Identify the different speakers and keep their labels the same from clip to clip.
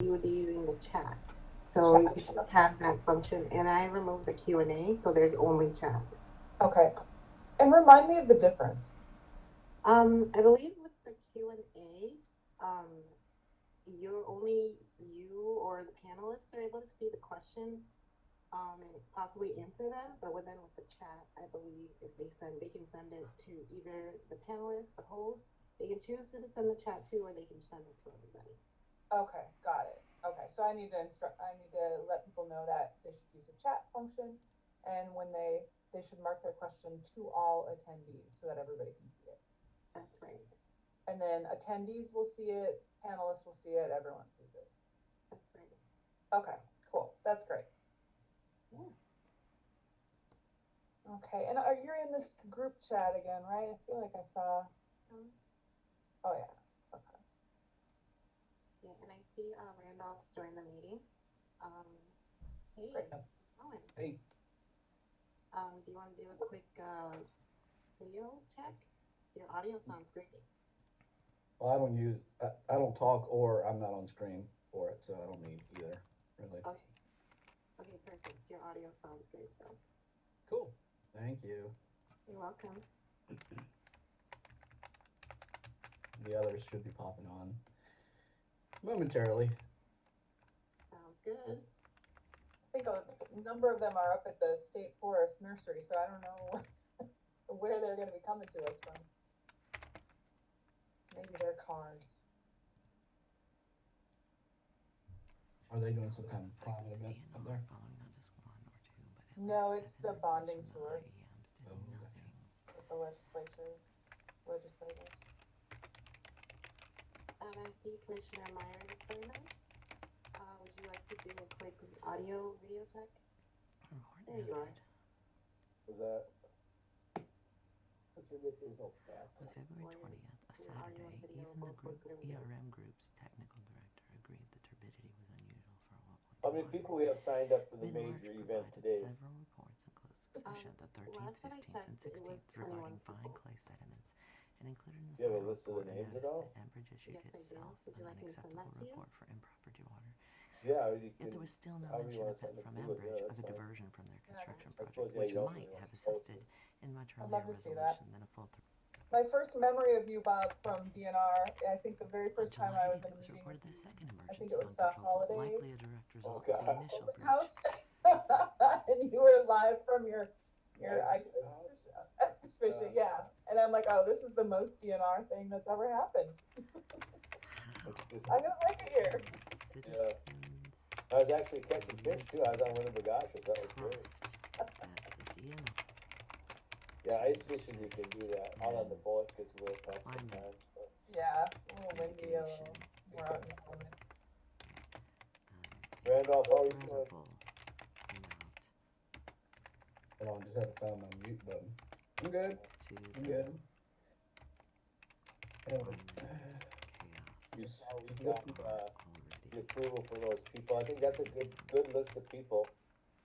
Speaker 1: you would be using the chat. So you should have that function. And I removed the Q&A, so there's only chat.
Speaker 2: Okay. And remind me of the difference.
Speaker 1: I believe with the Q&A, you're only you or the panelists are able to see the questions and possibly answer them. But then with the chat, I believe if they can send it to either the panelists, the host. They can choose who to send the chat to, or they can send it to everybody.
Speaker 2: Okay, got it. Okay, so I need to let people know that they should use a chat function, and when they should mark their question to all attendees so that everybody can see it.
Speaker 1: That's right.
Speaker 2: And then attendees will see it, panelists will see it, everyone sees it.
Speaker 1: That's right.
Speaker 2: Okay, cool. That's great.
Speaker 1: Yeah.
Speaker 2: Okay, and are you in this group chat again, right? I feel like I saw.
Speaker 1: Um,
Speaker 2: Oh yeah. Okay.
Speaker 1: yeah, and I see Randolph's joined the meeting. Um, hey,
Speaker 2: Great.
Speaker 1: how's it going?
Speaker 3: Hey,
Speaker 1: Do you want to do a quick video check? Your audio sounds great.
Speaker 3: well, I don't talk or I'm not on screen for it, so I don't need either, really.
Speaker 1: Okay. Okay, perfect. Your audio sounds great, though.
Speaker 3: Cool. Thank you.
Speaker 1: You're welcome.
Speaker 3: The others should be popping on momentarily.
Speaker 1: Sounds good.
Speaker 2: I think a number of them are up at the State Forest Nursery, so I don't know where they're going to be coming to us from. Maybe their cars.
Speaker 3: Are they doing some kind of climate event up there?
Speaker 2: No, it's the bonding tour
Speaker 3: Oh, gotcha.
Speaker 2: with the legislators.
Speaker 1: I see Commissioner Meyer is joining us. Would you like to do a quick audio video check? There you are.
Speaker 4: Was that? Let's see if there's no back.
Speaker 5: On February 20th, a
Speaker 1: Your audio and
Speaker 5: Saturday,
Speaker 1: video
Speaker 5: even the
Speaker 1: both look
Speaker 5: group
Speaker 1: really good.
Speaker 5: ERM group's technical director agreed the turbidity was unusual for a
Speaker 4: How
Speaker 5: 1.2
Speaker 4: many
Speaker 5: water.
Speaker 4: people we have signed up for the
Speaker 5: Mid-March
Speaker 4: major event
Speaker 5: provided
Speaker 4: today?
Speaker 5: several reports in close succession, the 13th,
Speaker 1: Last time I
Speaker 5: 15th, and
Speaker 1: checked, it was
Speaker 5: 16th,
Speaker 1: 21
Speaker 5: regarding fine
Speaker 1: people.
Speaker 5: clay sediments, and included in
Speaker 4: Do
Speaker 5: the
Speaker 4: you have a
Speaker 5: final
Speaker 4: list of the
Speaker 5: report a
Speaker 4: names at
Speaker 5: notice
Speaker 4: all?
Speaker 5: that Enbridge issued
Speaker 1: Yes, I do.
Speaker 5: itself
Speaker 1: Would
Speaker 5: an
Speaker 1: you like me to send that
Speaker 5: unacceptable
Speaker 1: to you?
Speaker 5: report for improper dewater.
Speaker 4: Yeah, you
Speaker 5: Yet
Speaker 4: can.
Speaker 5: there was still no
Speaker 4: However you
Speaker 5: mention
Speaker 4: want to send it
Speaker 5: from
Speaker 4: to us. Yeah,
Speaker 5: Enbridge of
Speaker 4: that's
Speaker 5: a
Speaker 4: fine.
Speaker 5: diversion from their construction
Speaker 4: I
Speaker 5: project,
Speaker 4: suppose yeah,
Speaker 5: which
Speaker 4: you don't
Speaker 5: might
Speaker 4: really want
Speaker 5: have
Speaker 4: to post
Speaker 5: assisted
Speaker 4: it.
Speaker 5: in much
Speaker 2: I'd
Speaker 5: earlier
Speaker 2: love to see that.
Speaker 5: resolution than a full
Speaker 2: My first memory of you, Bob, from DNR, I think the very
Speaker 5: On
Speaker 2: first time
Speaker 5: July
Speaker 2: I was
Speaker 5: 8th,
Speaker 2: in
Speaker 5: it
Speaker 2: a
Speaker 5: was
Speaker 2: meeting with
Speaker 5: reported that
Speaker 2: you,
Speaker 5: a second
Speaker 2: I think
Speaker 5: emergency
Speaker 2: it was
Speaker 5: pump
Speaker 2: the
Speaker 5: control fault,
Speaker 2: holiday
Speaker 5: likely a direct
Speaker 4: Oh
Speaker 5: result of the
Speaker 4: God.
Speaker 5: initial
Speaker 2: open
Speaker 5: breach.
Speaker 2: house, and you were live from your
Speaker 4: Yeah,
Speaker 2: ice exhibition, yeah. And I'm like, oh, this is the most DNR thing that's ever happened.
Speaker 4: It's just.
Speaker 2: I'm gonna like it here.
Speaker 4: Yeah.
Speaker 5: Citizens
Speaker 4: I was actually catching fish too. I was on Winnebagoshas. That was great.
Speaker 5: trust that the DNR
Speaker 4: Yeah, ice fishing you can do that. Out on the boat gets a little tough sometimes. But
Speaker 2: Yeah, a little windy, a
Speaker 5: mitigation
Speaker 2: little more out in the elements.
Speaker 4: Randolph, how are you doing?
Speaker 5: incredible amount
Speaker 3: Hold on, just had to find my mute button. I'm good.
Speaker 5: to
Speaker 3: I'm
Speaker 5: the
Speaker 3: good.
Speaker 5: climate
Speaker 4: You
Speaker 5: chaos
Speaker 4: saw we
Speaker 5: we
Speaker 4: got
Speaker 5: are
Speaker 4: the
Speaker 5: already
Speaker 4: approval for those people. I think that's a good list of people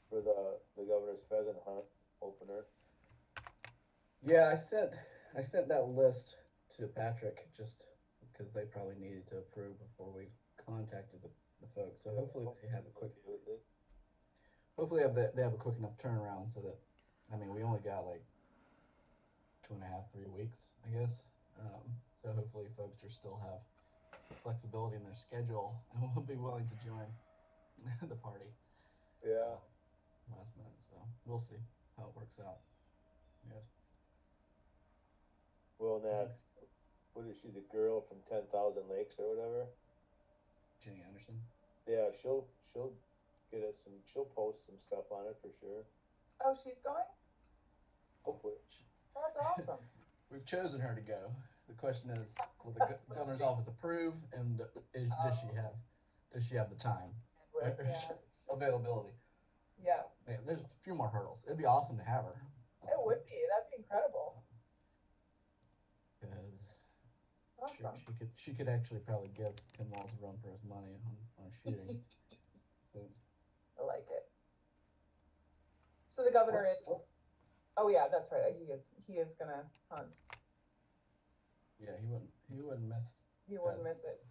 Speaker 4: for the governor's pheasant hunt opener.
Speaker 3: Yeah, I sent that list to Patrick just because they probably needed to approve before we contacted the folks. So hopefully they have a quick
Speaker 4: Okay with it.
Speaker 3: hopefully they have a quick enough turnaround so that I mean we only got like 2.5 3 weeks I guess. So hopefully folks are still have flexibility in their schedule and will be willing to join the party
Speaker 4: Yeah.
Speaker 3: last minute. So we'll see how it works out. Yes.
Speaker 4: Well,
Speaker 3: I think
Speaker 4: that's what is she? The girl from 10,000 Lakes or whatever.
Speaker 3: Jenny Anderson.
Speaker 4: Yeah, she'll get us some. She'll post some stuff on it for sure.
Speaker 2: Oh, she's going?
Speaker 4: Hopefully.
Speaker 2: That's awesome.
Speaker 3: We've chosen her to go. The question is, will the governor's office approve, and does she have the time,
Speaker 2: Yeah.
Speaker 3: availability?
Speaker 2: Yeah,
Speaker 3: Man, there's a few more hurdles. It'd be awesome to have her,
Speaker 2: it would be. That'd be incredible.
Speaker 3: because
Speaker 2: Awesome.
Speaker 3: she could actually probably give Tim Walz a run for his money on shooting. But
Speaker 2: I like it. So the governor is. Oh yeah, that's right. He is gonna hunt.
Speaker 3: yeah, he wouldn't miss
Speaker 2: He wouldn't miss
Speaker 3: pheasants.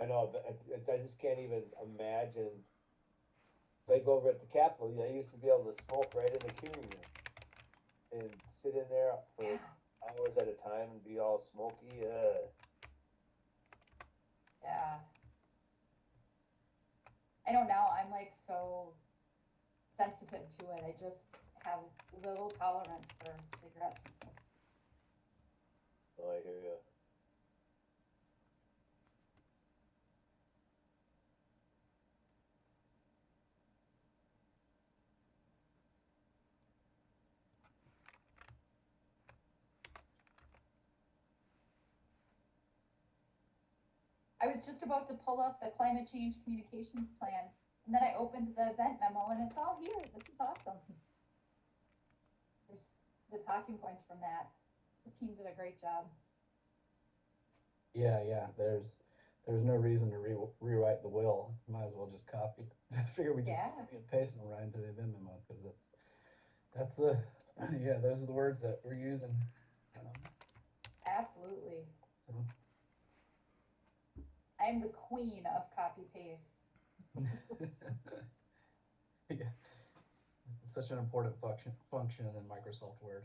Speaker 4: I know, but I just can't even imagine, like over at the Capitol, I used to be able to smoke right in the hearing room and sit in there for
Speaker 6: Yeah.
Speaker 4: hours at a time and be all smoky,
Speaker 6: Yeah. I know now I'm like so sensitive to it. I just have little tolerance for cigarettes.
Speaker 4: Oh, I hear you.
Speaker 6: I was just about to pull up the climate change communications plan, and then I opened the event memo, and it's all here. This is awesome. There's the talking points from that. The team did a great job.
Speaker 3: Yeah, there's no reason to rewrite the will. Might as well just copy. I figure we just
Speaker 6: Yeah.
Speaker 3: copy and paste them right into the event memo because that's the yeah, those are the words that we're using.
Speaker 6: Absolutely.
Speaker 3: So.
Speaker 6: I'm the queen of copy paste.
Speaker 3: Yeah, it's such an important function in Microsoft Word.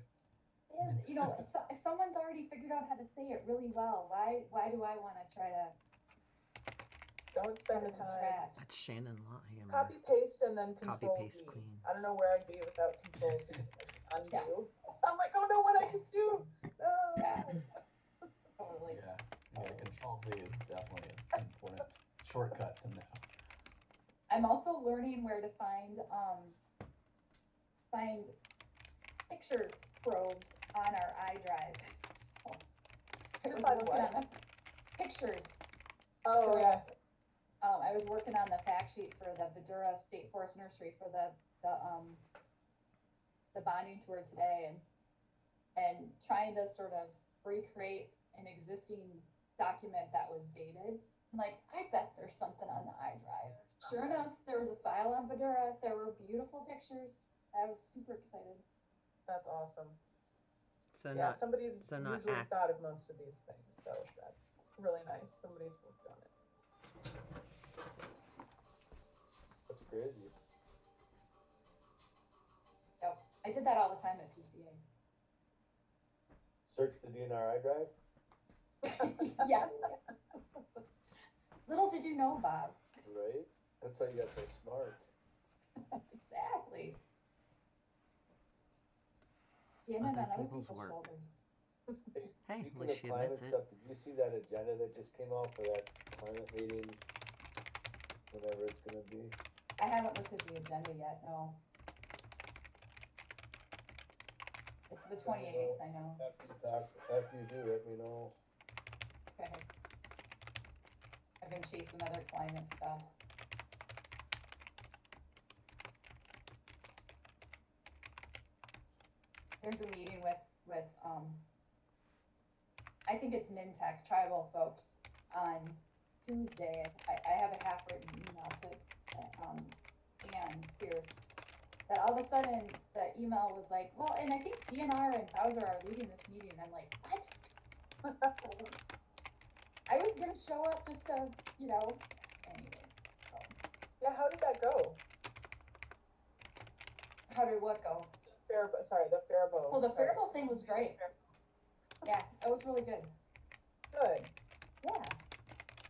Speaker 6: You know, if someone's already figured out how to say it really well, why do I want to try to?
Speaker 2: Don't spend the
Speaker 6: from
Speaker 2: time.
Speaker 6: scratch?
Speaker 5: That's Shannon Lothammer.
Speaker 2: Copy paste and then
Speaker 5: Copy
Speaker 2: control
Speaker 5: paste
Speaker 2: Z.
Speaker 5: queen.
Speaker 2: I don't know where I'd be without control Z. Undo.
Speaker 6: Yeah.
Speaker 2: I'm like, oh no, what I just do? No.
Speaker 6: Yeah. Totally.
Speaker 3: Yeah, Control Z is definitely an important shortcut to know.
Speaker 6: I'm also learning where to find picture probes on our iDrive. So I was
Speaker 2: find
Speaker 6: working
Speaker 2: what?
Speaker 6: on the pictures.
Speaker 2: Oh
Speaker 6: So,
Speaker 2: yeah.
Speaker 6: I was working on the fact sheet for the Vidura State Forest Nursery for the bonding tour today, and trying to sort of recreate an existing document that was dated. I'm like, I bet there's something on the iDrive. Sure enough, there was a file on Vidura. There were beautiful pictures. I was super excited.
Speaker 2: That's awesome.
Speaker 5: So
Speaker 2: Yeah,
Speaker 5: not
Speaker 2: somebody's
Speaker 5: so not
Speaker 2: usually
Speaker 5: act-
Speaker 2: thought of most of these things, so that's really nice. Somebody's worked on it.
Speaker 4: That's crazy.
Speaker 6: Yep. I did that all the time at PCA.
Speaker 4: Search the DNR iDrive?
Speaker 6: Yeah. Little did you know, Bob.
Speaker 4: Right? That's how you got so smart.
Speaker 6: Exactly. Standing
Speaker 5: Other
Speaker 6: on other
Speaker 5: people's
Speaker 6: people's
Speaker 5: work.
Speaker 6: shoulders.
Speaker 5: Hey,
Speaker 4: Speaking
Speaker 5: at
Speaker 4: of
Speaker 5: least she
Speaker 4: climate
Speaker 5: admits it.
Speaker 4: stuff, did you see that agenda that just came out for that climate meeting? Whatever it's gonna be.
Speaker 6: I haven't looked at the agenda yet, no. It's the 28th, I know.
Speaker 4: After you do, let me know.
Speaker 6: Okay. I've been chasing other climate stuff. There's a meeting with I think it's Mintech tribal folks on Tuesday. I have a half-written email to Ann Pierce that all of a sudden the email was like, well, and I think DNR and Bowser are leading this meeting. I'm like, what? I was gonna show up just to, anyway. So.
Speaker 2: Yeah, how did that go?
Speaker 6: How did what go?
Speaker 2: The Faribault.
Speaker 6: Well, the Faribault thing was great. Yeah, it was really good.
Speaker 2: Good.
Speaker 6: Yeah.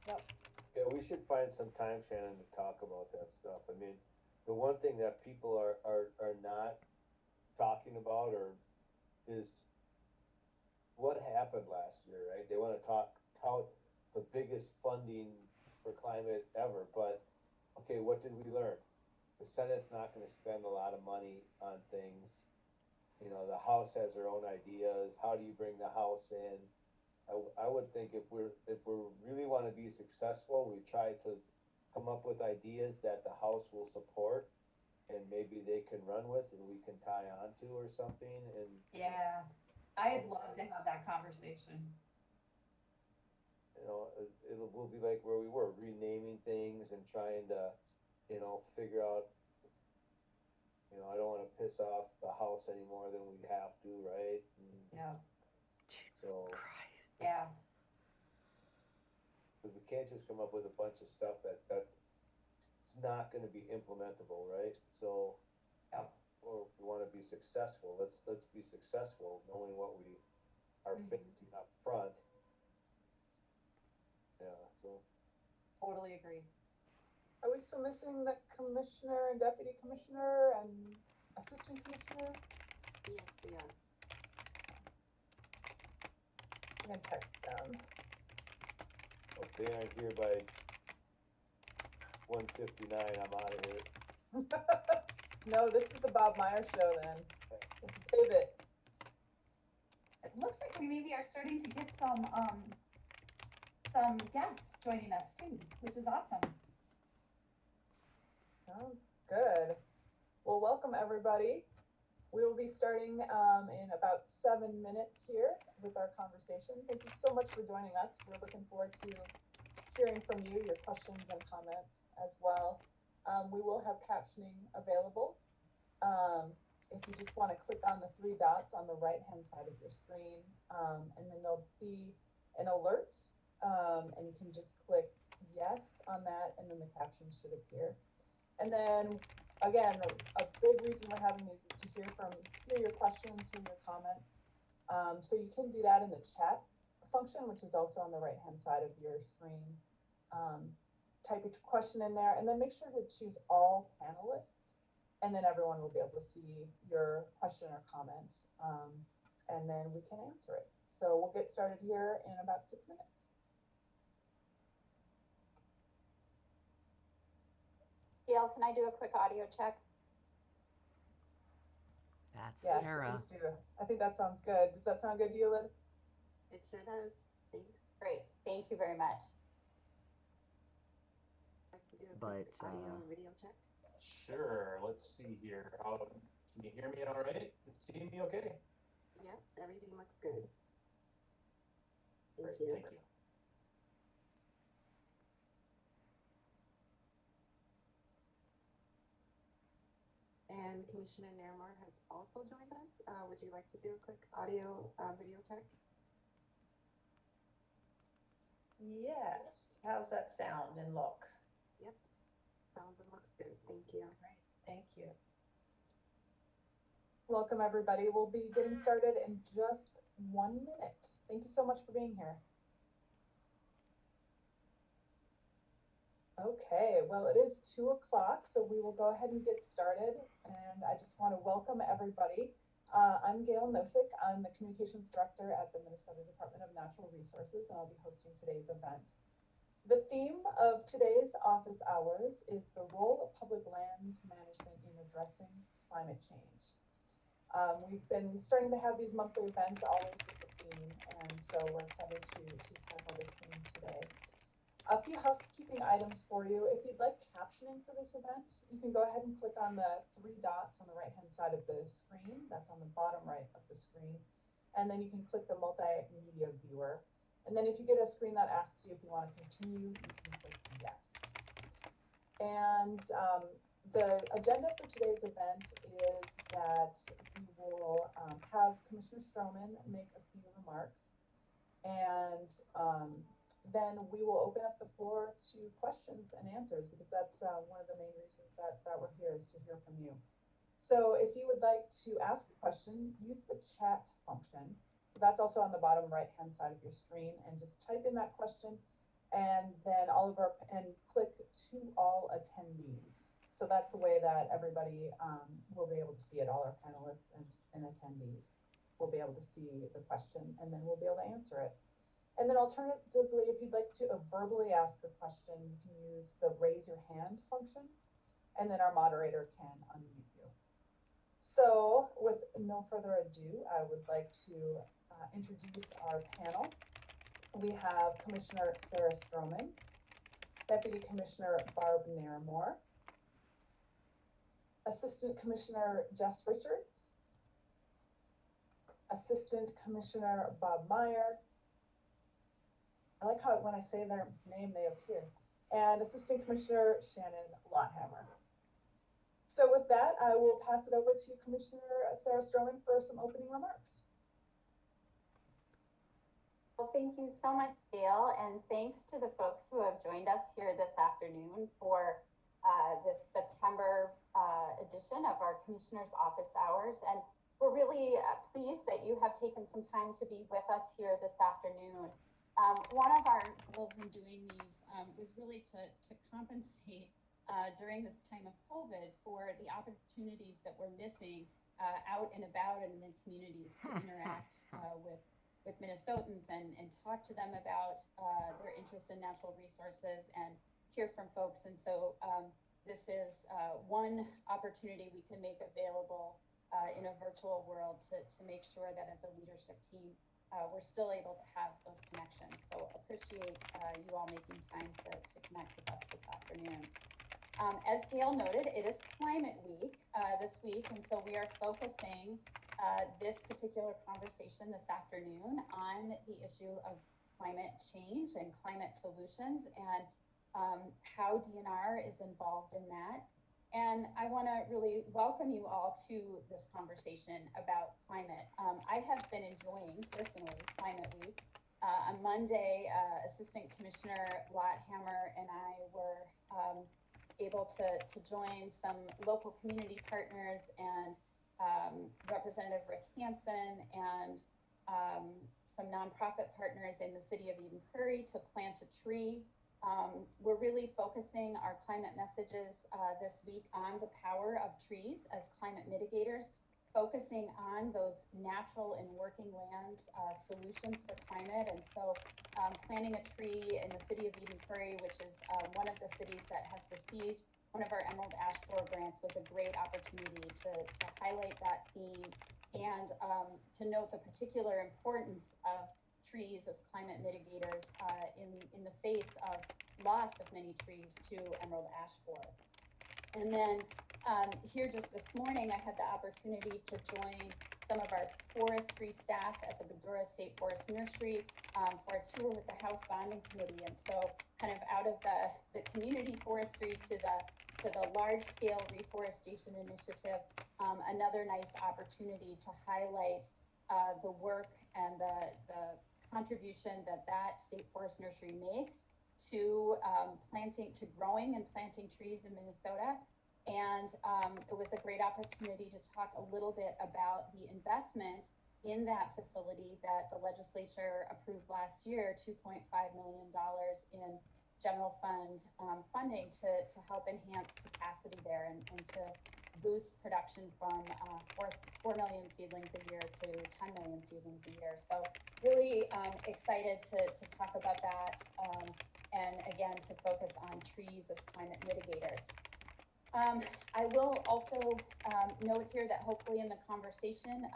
Speaker 6: Yep.
Speaker 4: Yeah, we should find some time, Shannon, to talk about that stuff. I mean, the one thing that people are not talking about is what happened last year, right? They want to tout the biggest funding for climate ever, but okay, what did we learn? The Senate's not going to spend a lot of money on things. The House has their own ideas. How do you bring the House in? I would think if we really want to be successful, we try to come up with ideas that the House will support, and maybe they can run with, and we can tie on to or something. And
Speaker 6: Yeah, I'd love to have that conversation.
Speaker 4: We'll be like where we were, renaming things and trying to, figure out. I don't want to piss off the House any more than we have to, right?
Speaker 6: Yeah.
Speaker 5: Jesus
Speaker 4: So.
Speaker 5: Christ.
Speaker 6: Yeah.
Speaker 4: Cause we can't just come up with a bunch of stuff that's not gonna be implementable, right? So,
Speaker 6: Yep.
Speaker 4: or if we wanna be successful, let's be successful, knowing what we are facing up front. Yeah, so,
Speaker 6: Totally agree.
Speaker 2: Are we still missing the commissioner and deputy commissioner and assistant commissioner?
Speaker 1: Yes, we are.
Speaker 2: I'm gonna text them.
Speaker 4: if they aren't here by 1:59, I'm out of here.
Speaker 2: No, this is the Bob Meyer show then. Pivot.
Speaker 6: It looks like we maybe are starting to get some guests joining us too, which is awesome.
Speaker 2: Sounds good. Well, welcome everybody. We will be starting in about 7 minutes here with our conversation. Thank you so much for joining us. We're looking forward to hearing from you, your questions and comments as well. We will have captioning available. If you just want to click on the 3 dots on the right-hand side of your screen, and then there'll be an alert, and you can just click yes on that, and then the captions should appear. And then again, a big reason we're having these is to hear your questions, hear your comments. So you can do that in the chat function, which is also on the right-hand side of your screen. Type your question in there, and then make sure to choose all panelists, and then everyone will be able to see your question or comment, and then we can answer it. So we'll get started here in about 6 minutes.
Speaker 6: Gail, can I do a quick audio check?
Speaker 5: That's
Speaker 2: Yes,
Speaker 5: Sarah.
Speaker 2: please do. I think that sounds good. Does that sound good to you, Liz?
Speaker 1: It sure does. Thanks.
Speaker 6: Great, thank you very much.
Speaker 1: Like to do a
Speaker 5: But,
Speaker 1: quick audio and video check.
Speaker 7: Sure, let's see here. Can you hear me all right? See me okay?
Speaker 1: Yep, everything looks good. Thank
Speaker 7: Great,
Speaker 1: you.
Speaker 7: thank you.
Speaker 1: And Commissioner Nairmore has also joined us. Would you like to do a quick audio video check?
Speaker 8: Yes. How's that sound and look?
Speaker 1: Yep. Sounds and looks good. Thank you.
Speaker 8: Great. Thank you.
Speaker 2: Welcome, everybody. We'll be getting started in just 1 minute. Thank you so much for being here. Okay, well, it is 2 o'clock, so we will go ahead and get started. And I just want to welcome everybody. I'm Gail Nosik. I'm the Communications Director at the Minnesota Department of Natural Resources, and I'll be hosting today's event. The theme of today's office hours is the role of public lands management in addressing climate change. We've been starting to have these monthly events always with the theme, and so we're excited to tackle this theme today. A few housekeeping items for you. If you'd like captioning for this event, you can go ahead and click on the 3 dots on the right-hand side of the screen. That's on the bottom right of the screen. And then you can click the multimedia viewer. And then if you get a screen that asks you if you want to continue, you can click yes. And the agenda for today's event is that we will have Commissioner Stroman make a few remarks, and then we will open up the floor to questions and answers, because that's one of the main reasons that we're here, is to hear from you. So if you would like to ask a question, use the chat function. So that's also on the bottom right-hand side of your screen, and just type in that question, and then click to all attendees. So that's the way that everybody will be able to see it. All our panelists and attendees will be able to see the question, and then we'll be able to answer it. And then alternatively, if you'd like to verbally ask a question, you can use the raise your hand function, and then our moderator can unmute you. So with no further ado, I would like to introduce our panel. We have Commissioner Sarah Stroman, Deputy Commissioner Barb Nairmore, Assistant Commissioner Jess Richards, Assistant Commissioner Bob Meyer. I like how when I say their name, they appear. And Assistant Commissioner Shannon Lothammer. So with that, I will pass it over to Commissioner Sarah Stroman for some opening remarks.
Speaker 9: Well, thank you so much, Gail, and thanks to the folks who have joined us here this afternoon for this September edition of our Commissioner's Office Hours. And we're really pleased that you have taken some time to be with us here this afternoon. One of our goals in doing these was really to compensate during this time of COVID for the opportunities that we're missing out and about in the communities to interact with Minnesotans and talk to them about their interest in natural resources and hear from folks. And so this is one opportunity we can make available in a virtual world to make sure that as a leadership team, we're still able to have those connections. So appreciate you all making time to connect with us this afternoon. As Gail noted, it is Climate Week this week, and so we are focusing this particular conversation this afternoon on the issue of climate change and climate solutions and how DNR is involved in that. And I want to really welcome you all to this conversation about climate. I have been enjoying personally Climate Week. On Monday, Assistant Commissioner Lotthammer and I were able to join some local community partners and Representative Rick Hansen and some nonprofit partners in the city of Eden Prairie to plant a tree. We're really focusing our climate messages this week on the power of trees as climate mitigators, focusing on those natural and working lands solutions for climate. And so planting a tree in the city of Eden Prairie, which is one of the cities that has received one of our Emerald Ash Borer grants, was a great opportunity to highlight that theme and to note the particular importance of trees as climate mitigators in the face of loss of many trees to emerald ash borer. And then here just this morning, I had the opportunity to join some of our forestry staff at the Bedura State Forest Nursery for a tour with the House Bonding Committee. And so kind of out of the community forestry to the large-scale reforestation initiative, another nice opportunity to highlight the work and the contribution that State Forest Nursery makes to growing and planting trees in Minnesota. And it was a great opportunity to talk a little bit about the investment in that facility that the legislature approved last year, $2.5 million in general fund funding to help enhance capacity there and to boost production from 4 million seedlings a year to 10 million seedlings a year. So really excited to talk about that and again to focus on trees as climate mitigators. I will also note here that hopefully in the conversation,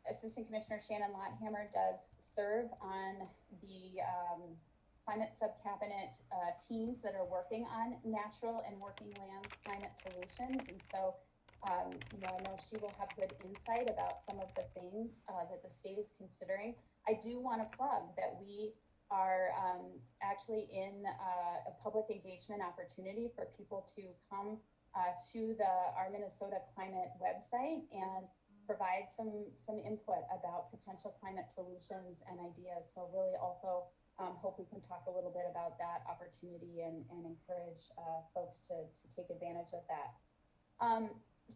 Speaker 9: Assistant Commissioner Shannon Lotthammer does serve on the climate subcabinet teams that are working on natural and working lands climate solutions. And so, I know she will have good insight about some of the things that the state is considering. I do want to plug that we are actually in a public engagement opportunity for people to come to our Minnesota climate website and provide some input about potential climate solutions and ideas. So really also hope we can talk a little bit about that opportunity and encourage folks to take advantage of that.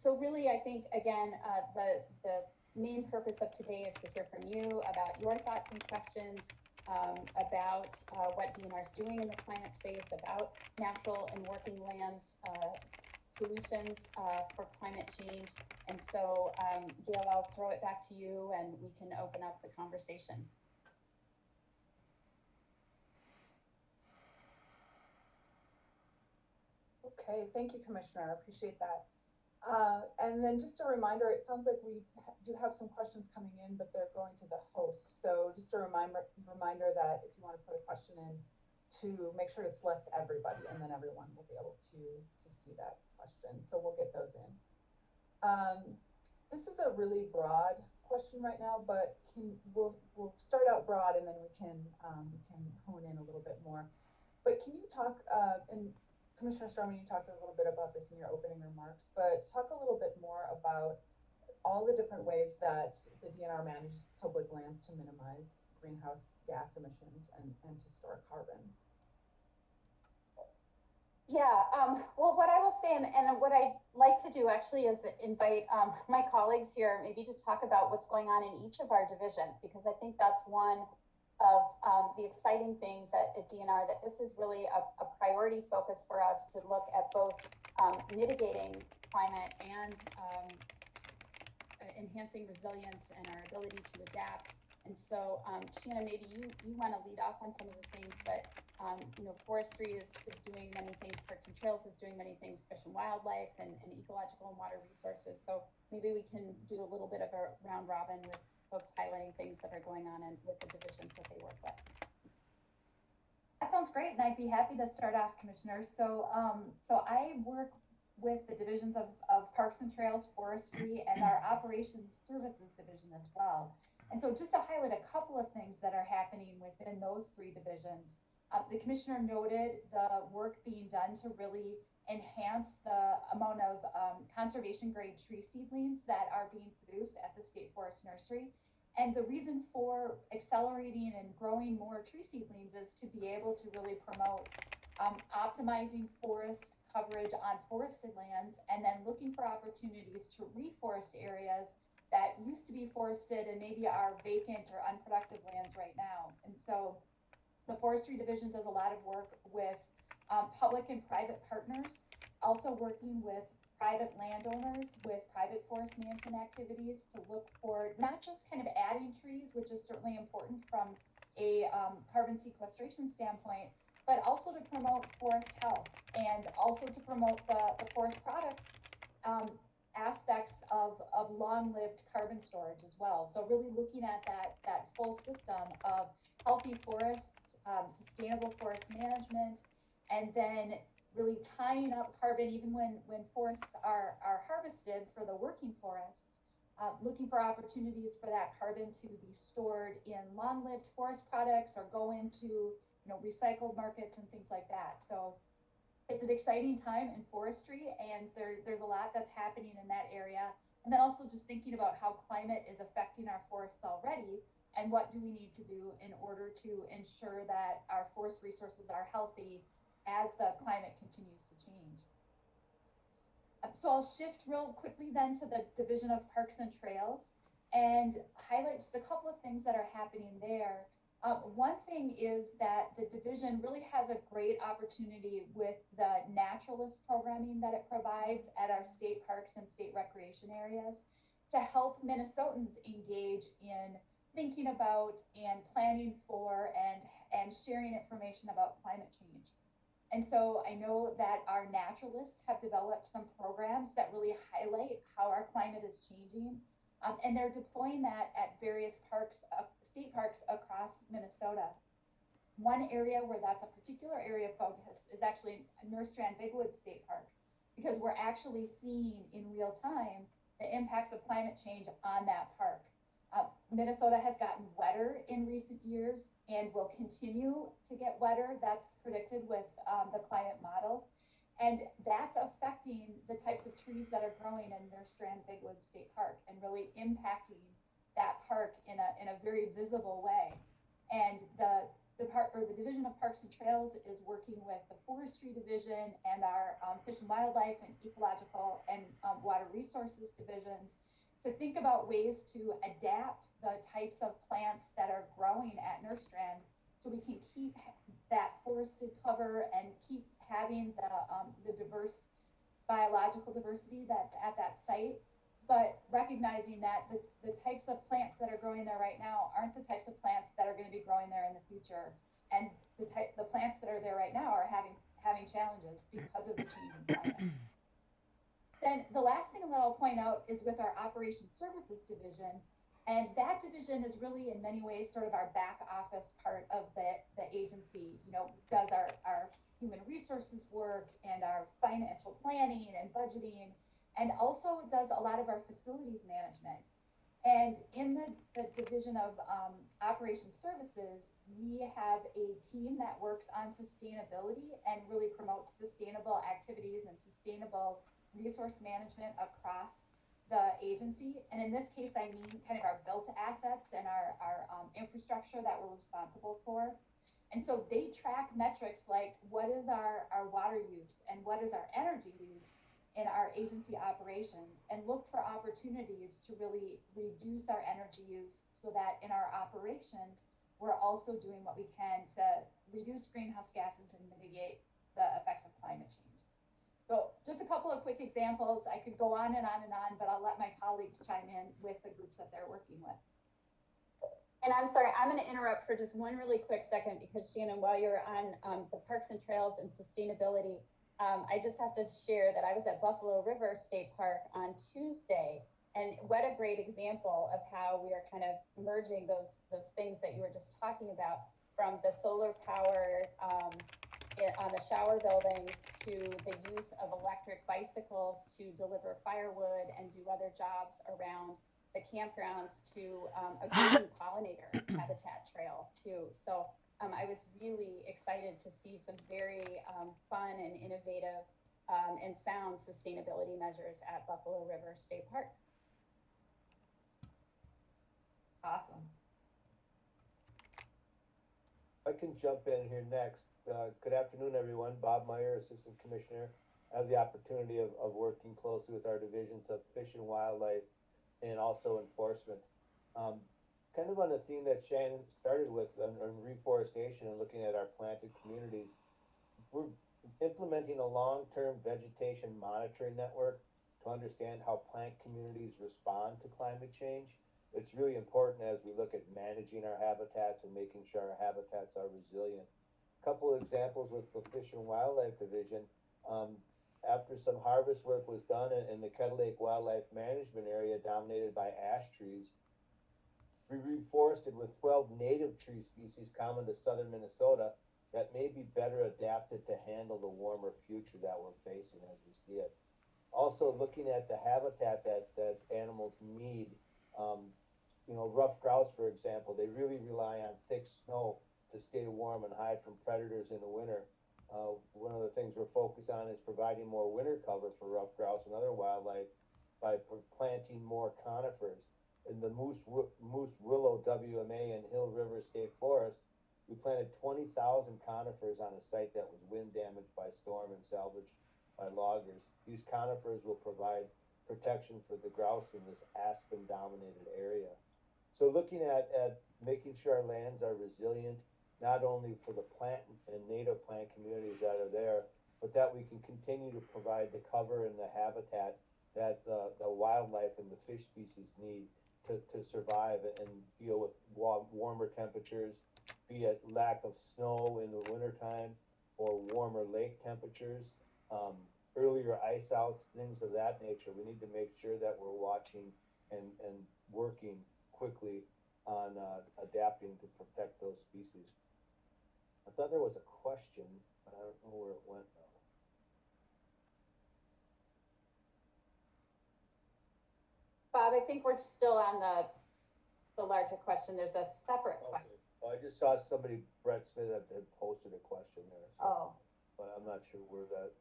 Speaker 9: So really, I think, again, the main purpose of today is to hear from you about your thoughts and questions about what DNR is doing in the climate space, about natural and working lands solutions for climate change. And so, Gail, I'll throw it back to you and we can open up the conversation.
Speaker 2: Okay, thank you, Commissioner. I appreciate that. And then just a reminder, it sounds like we do have some questions coming in, but they're going to the host. So just a reminder that if you want to put a question in, to make sure to select everybody, and then everyone will be able to see that question. So we'll get those in. This is a really broad question right now, but we'll start out broad, and then we can hone in a little bit more. But can you talk, and Commissioner Stroman, you talked a little bit about this in your opening remarks, but talk a little bit more about all the different ways that the DNR manages public lands to minimize greenhouse gas emissions and to store carbon.
Speaker 9: Yeah, well, what I will say, and what I'd like to do actually is invite my colleagues here maybe to talk about what's going on in each of our divisions, because I think that's one of the exciting things at DNR, that this is really a priority focus for us to look at both mitigating climate and enhancing resilience and our ability to adapt. And so, Shannon, maybe you want to lead off on some of the things, but forestry is doing many things, Parks and Trails is doing many things, Fish and Wildlife and ecological and water resources. So maybe we can do a little bit of a round robin with folks highlighting things that are going on and with the divisions that they work with.
Speaker 6: That sounds great, and I'd be happy to start off, Commissioner. So I work with the divisions of Parks and Trails, Forestry, and our Operations Services division as well. And so just to highlight a couple of things that are happening within those three divisions, the Commissioner noted the work being done to really enhance the amount of conservation grade tree seedlings that are being produced at the State Forest Nursery. And the reason for accelerating and growing more tree seedlings is to be able to really promote optimizing forest coverage on forested lands, and then looking for opportunities to reforest areas that used to be forested and maybe are vacant or unproductive lands right now. And so the Forestry Division does a lot of work with public and private partners, also working with private landowners with private forest management activities to look for not just kind of adding trees, which is certainly important from a carbon sequestration standpoint, but also to promote forest health and also to promote the forest products aspects of long-lived carbon storage as well. So really looking at that full system of healthy forests, sustainable forest management, and then really tying up carbon even when forests are harvested for the working forests, looking for opportunities for that carbon to be stored in long-lived forest products or go into recycled markets and things like that. So it's an exciting time in forestry, and there's a lot that's happening in that area. And then also just thinking about how climate is affecting our forests already, and what do we need to do in order to ensure that our forest resources are healthy as the climate continues to change. So I'll shift real quickly then to the Division of Parks and Trails and highlight just a couple of things that are happening there. One thing is that the division really has a great opportunity with the naturalist programming that it provides at our state parks and state recreation areas to help Minnesotans engage in thinking about and planning for and sharing information about climate change. And so I know that our naturalists have developed some programs that really highlight how our climate is changing. And they're deploying that at various parks, state parks across Minnesota. One area where that's a particular area of focus is actually Nerstrand Bigwood State Park, because we're actually seeing in real time the impacts of climate change on that park. Minnesota has gotten wetter in recent years and will continue to get wetter. That's predicted with the climate models. And that's affecting the types of trees that are growing in Nerstrand Bigwood State Park and really impacting that park in a very visible way. And the Division of Parks and Trails is working with the Forestry Division and our Fish and Wildlife and Ecological and Water Resources divisions to think about ways to adapt the types of plants that are growing at Nerstrand so we can keep that forested cover and keep having the diverse biological diversity that's at that site, but recognizing that the types of plants that are growing there right now aren't the types of plants that are going to be growing there in the future. And the plants that are there right now are having challenges because of the changing climate. Then the last thing that I'll point out is with our Operations Services division, and that division is really in many ways sort of our back office part of the agency, does our human resources work and our financial planning and budgeting, and also does a lot of our facilities management. And in the division of Operations Services, we have a team that works on sustainability and really promotes sustainable activities and sustainable resource management across the agency. And in this case, I mean kind of our built assets and our infrastructure that we're responsible for. And so they track metrics like what is our water use and what is our energy use in our agency operations, and look for opportunities to really reduce our energy use so that in our operations, we're also doing what we can to reduce greenhouse gases and mitigate the effects of climate change. So just a couple of quick examples. I could go on and on and on, but I'll let my colleagues chime in with the groups that they're working with.
Speaker 9: And I'm sorry, I'm going to interrupt for just one really quick second because Shannon, while you're on the Parks and Trails and sustainability, I just have to share that I was at Buffalo River State Park on Tuesday, and what a great example of how we are kind of merging those things that you were just talking about, from the solar power on the shower buildings to the use of electric bicycles to deliver firewood and do other jobs around the campgrounds, to a green pollinator habitat trail too. So I was really excited to see some very fun and innovative and sound sustainability measures at Buffalo River State Park.
Speaker 6: Awesome.
Speaker 4: I can jump in here next. Good afternoon, everyone. Bob Meyer, Assistant Commissioner. I have the opportunity of working closely with our divisions of Fish and Wildlife and also enforcement. Kind of on the theme that Shannon started with on reforestation and looking at our planted communities, we're implementing a long-term vegetation monitoring network to understand how plant communities respond to climate change. It's really important as we look at managing our habitats and making sure our habitats are resilient. A couple of examples with the Fish and Wildlife Division. After some harvest work was done in the Kettle Lake Wildlife Management Area dominated by ash trees, we reforested with 12 native tree species common to southern Minnesota that may be better adapted to handle the warmer future that we're facing as we see it. Also looking at the habitat that animals need, rough grouse, for example, they really rely on thick snow to stay warm and hide from predators in the winter. One of the things we're focused on is providing more winter cover for rough grouse and other wildlife by planting more conifers. In the Moose Willow WMA and Hill River State Forest, we planted 20,000 conifers on a site that was wind damaged by storm and salvaged by loggers. These conifers will provide protection for the grouse in this aspen-dominated area. So looking at making sure our lands are resilient, not only for the plant and native plant communities that are there, but that we can continue to provide the cover and the habitat that the wildlife and the fish species need to survive and deal with warmer temperatures, be it lack of snow in the wintertime or warmer lake temperatures, earlier ice outs, things of that nature. We need to make sure that we're watching and working quickly on adapting to protect those species. I thought there was a question, but I don't know where it went now.
Speaker 9: Bob, I think we're still on the larger question. There's a separate question.
Speaker 4: Well, I just saw somebody, Brett Smith, had posted a question there. So, but I'm not sure where that.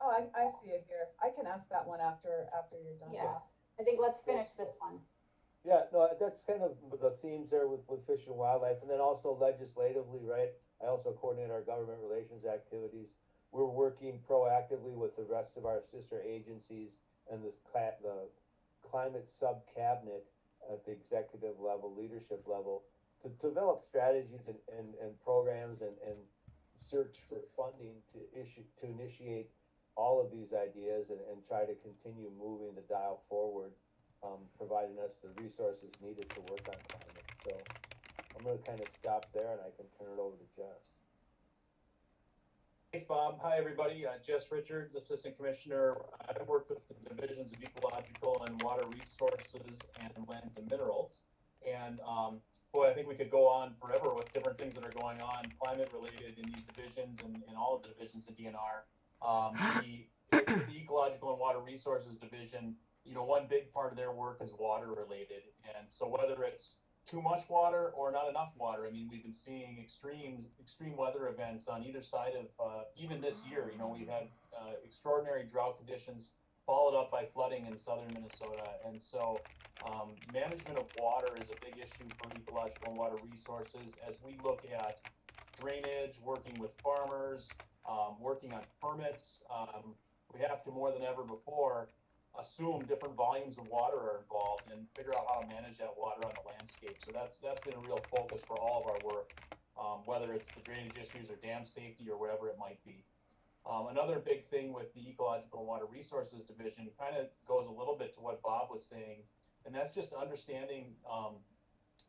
Speaker 2: Oh, I see it here. I can ask that one after you're done.
Speaker 9: Yeah, I think let's finish this one.
Speaker 4: Yeah, no, that's kind of the themes there with Fish and Wildlife, and then also legislatively, right? I also coordinate our government relations activities. We're working proactively with the rest of our sister agencies and the climate sub-cabinet at the executive level, leadership level, to develop strategies and programs and search for funding to initiate all of these ideas and try to continue moving the dial forward, providing us the resources needed to work on climate. So I'm going to kind of stop there and I can turn it over to Jess.
Speaker 7: Thanks, Bob. Hi, everybody. Jess Richards, Assistant Commissioner. I work with the divisions of ecological and water resources and lands and minerals. And boy, I think we could go on forever with different things that are going on climate related in these divisions and all of the divisions of DNR. The ecological and water resources division, one big part of their work is water related. And so whether it's too much water or not enough water, I mean, we've been seeing extreme weather events on either side of, even this year, we've had extraordinary drought conditions followed up by flooding in southern Minnesota. And so management of water is a big issue for ecological and water resources as we look at drainage, working with farmers, working on permits. We have to, more than ever before, assume different volumes of water are involved and figure out how to manage that water on the landscape. So that's been a real focus for all of our work, whether it's the drainage issues or dam safety or whatever it might be. Another big thing with the Ecological and Water Resources Division kind of goes a little bit to what Bob was saying, and that's just understanding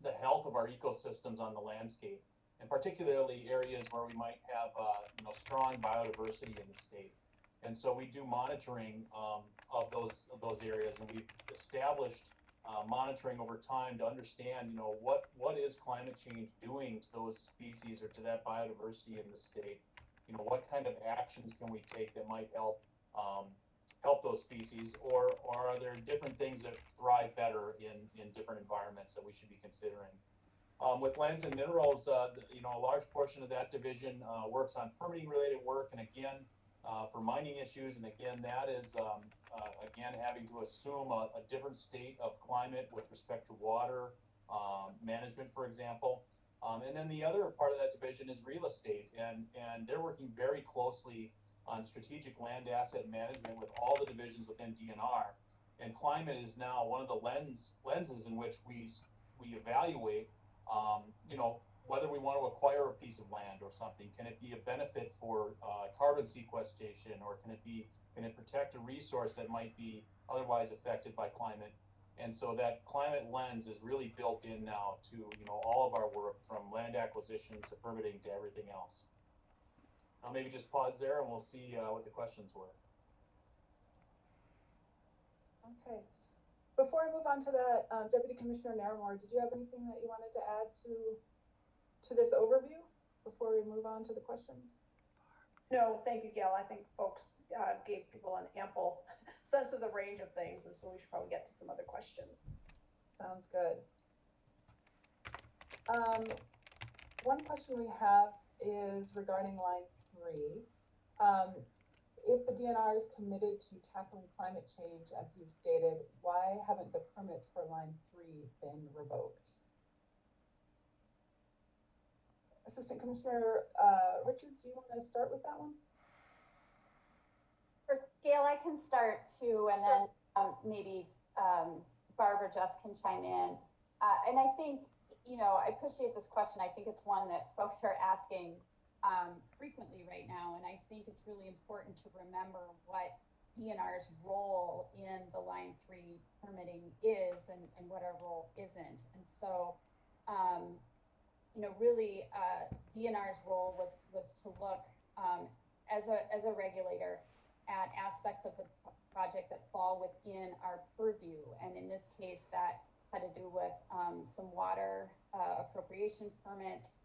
Speaker 7: the health of our ecosystems on the landscape, and particularly areas where we might have strong biodiversity in the state. And so we do monitoring of those areas, and we've established monitoring over time to understand, what is climate change doing to those species or to that biodiversity in the state. What kind of actions can we take that might help those species, or are there different things that thrive better in different environments that we should be considering? With lands and minerals, a large portion of that division works on permitting related work, and again, for mining issues, and again, that is again having to assume a different state of climate with respect to water management, for example. And then the other part of that division is real estate, and they're working very closely on strategic land asset management with all the divisions within DNR. And climate is now one of the lenses in which we evaluate, whether we want to acquire a piece of land or something. Can it be a benefit for carbon sequestration, or can it protect a resource that might be otherwise affected by climate? And so that climate lens is really built in now to all of our work, from land acquisition to permitting to everything else. I'll maybe just pause there and we'll see what the questions were.
Speaker 2: Okay. Before I move on to that, Deputy Commissioner Naramore, did you have anything that you wanted to add to this overview before we move on to the questions?
Speaker 8: No, thank you, Gail. I think folks gave people an ample sense of the range of things, and so we should probably get to some other questions.
Speaker 2: Sounds good. One question we have is regarding line 3. If the DNR is committed to tackling climate change, as you've stated, why haven't the permits for line 3 been revoked? Assistant Commissioner Richards, do you want to start with that one?
Speaker 9: For Gail, I can start too, and then maybe Barb or Jess can chime in. And I think, I appreciate this question. I think it's one that folks are asking frequently right now, and I think it's really important to remember what DNR's role in the line 3 permitting is and what our role isn't. And so, really, DNR's role was to look as a regulator at aspects of the project that fall within our purview. And in this case, that had to do with some water appropriation permits,